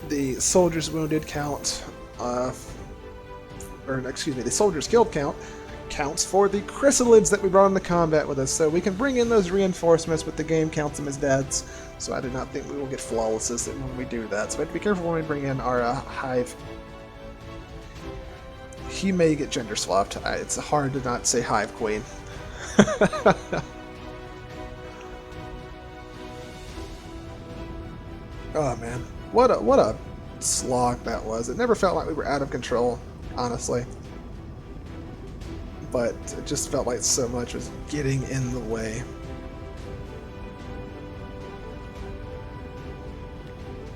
the soldiers wounded count, the soldiers killed counts for the chrysalids that we brought into combat with us, so we can bring in those reinforcements, but the game counts them as deads, so I do not think we will get flawlesses when we do that. So we have to be careful when we bring in our hive. He may get gender swapped. It's hard to not say hive queen. Oh man, what a slog that was. It never felt like we were out of control, honestly. But it just felt like so much was getting in the way.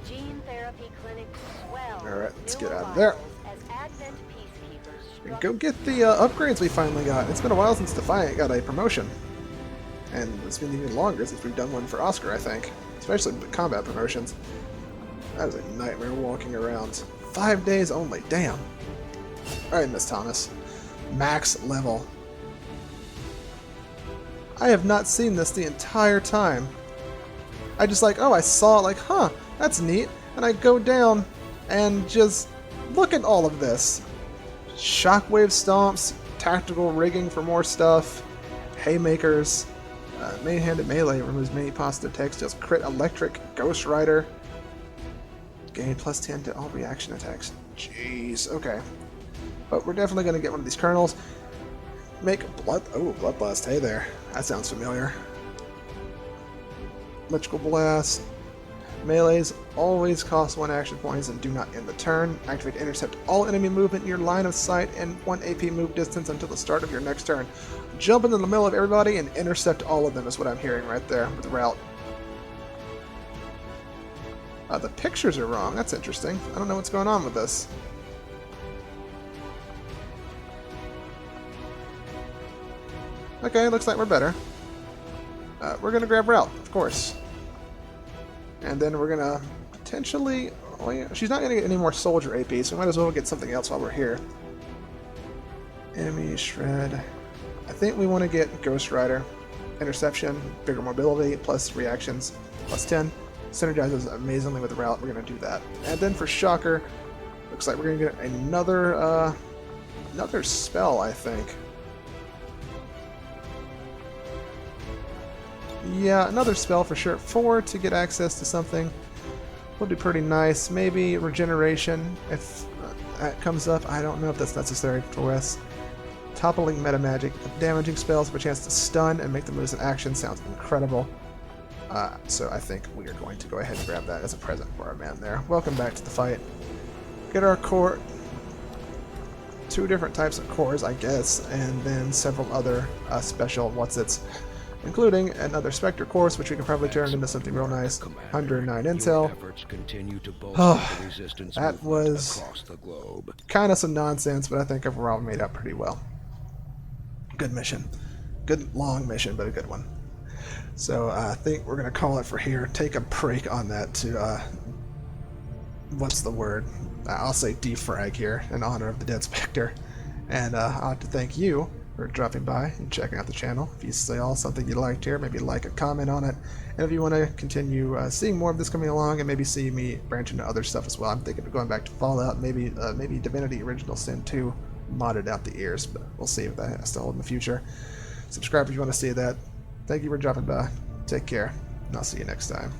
Gene therapy clinics swell. Alright, let's New get out of there. arrivals as Advent peacekeepers And go get the upgrades we finally got. It's been a while since Defiant got a promotion. And it's been even longer since we've done one for Oscar, I think. Especially the combat promotions. That was a nightmare walking around. 5 days only, damn. Alright, Miss Thomas. Max level. I have not seen this the entire time. I just like, oh, I saw it, like, huh, that's neat. And I go down and just look at all of this. Shockwave stomps, tactical rigging for more stuff, haymakers, main-handed melee removes many positive textiles, crit electric, Ghost Rider, gain +10 to all reaction attacks. Jeez, okay. But we're definitely going to get one of these kernels. Make Bloodblast, hey there. That sounds familiar. Electrical Blast. Melees always cost 1 action points and do not end the turn. Activate to intercept all enemy movement in your line of sight and 1 AP move distance until the start of your next turn. Jump into the middle of everybody and intercept all of them is what I'm hearing right there with the route. The pictures are wrong. That's interesting. I don't know what's going on with this. Okay, looks like we're better. We're going to grab route, of course. And then we're going to potentially... Oh yeah, she's not going to get any more soldier AP, so we might as well get something else while we're here. Enemy Shred. I think we want to get Ghost Rider. Interception, bigger mobility, plus reactions, +10. Synergizes amazingly with the route. We're going to do that. And then for Shocker, looks like we're going to get another spell, I think. Yeah, another spell for sure. 4 to get access to something. would be pretty nice. Maybe regeneration if that comes up. I don't know if that's necessary for us. Toppling meta magic. Damaging spells with a chance to stun and make them lose an action sounds incredible. So I think we are going to go ahead and grab that as a present for our man there. Welcome back to the fight. Get our core. 2 different types of cores, I guess, and then several other special what's-its, including another Spectre course, which we can probably turn into something real nice. 109 intel. That was kind of some nonsense, but I think overall made out pretty well. Good mission. Good long mission, but a good one. So I think we're going to call it for here. Take a break on that to, what's the word? I'll say defrag here in honor of the dead Spectre. And I'll have to thank you for dropping by and checking out the channel. If you saw something you liked here, maybe like a comment on it. And if you want to continue seeing more of this coming along and maybe see me branch into other stuff as well, I'm thinking of going back to Fallout, maybe Divinity Original Sin 2, modded out the ears, but we'll see if that has to hold in the future. Subscribe if you want to see that. Thank you for dropping by. Take care, and I'll see you next time.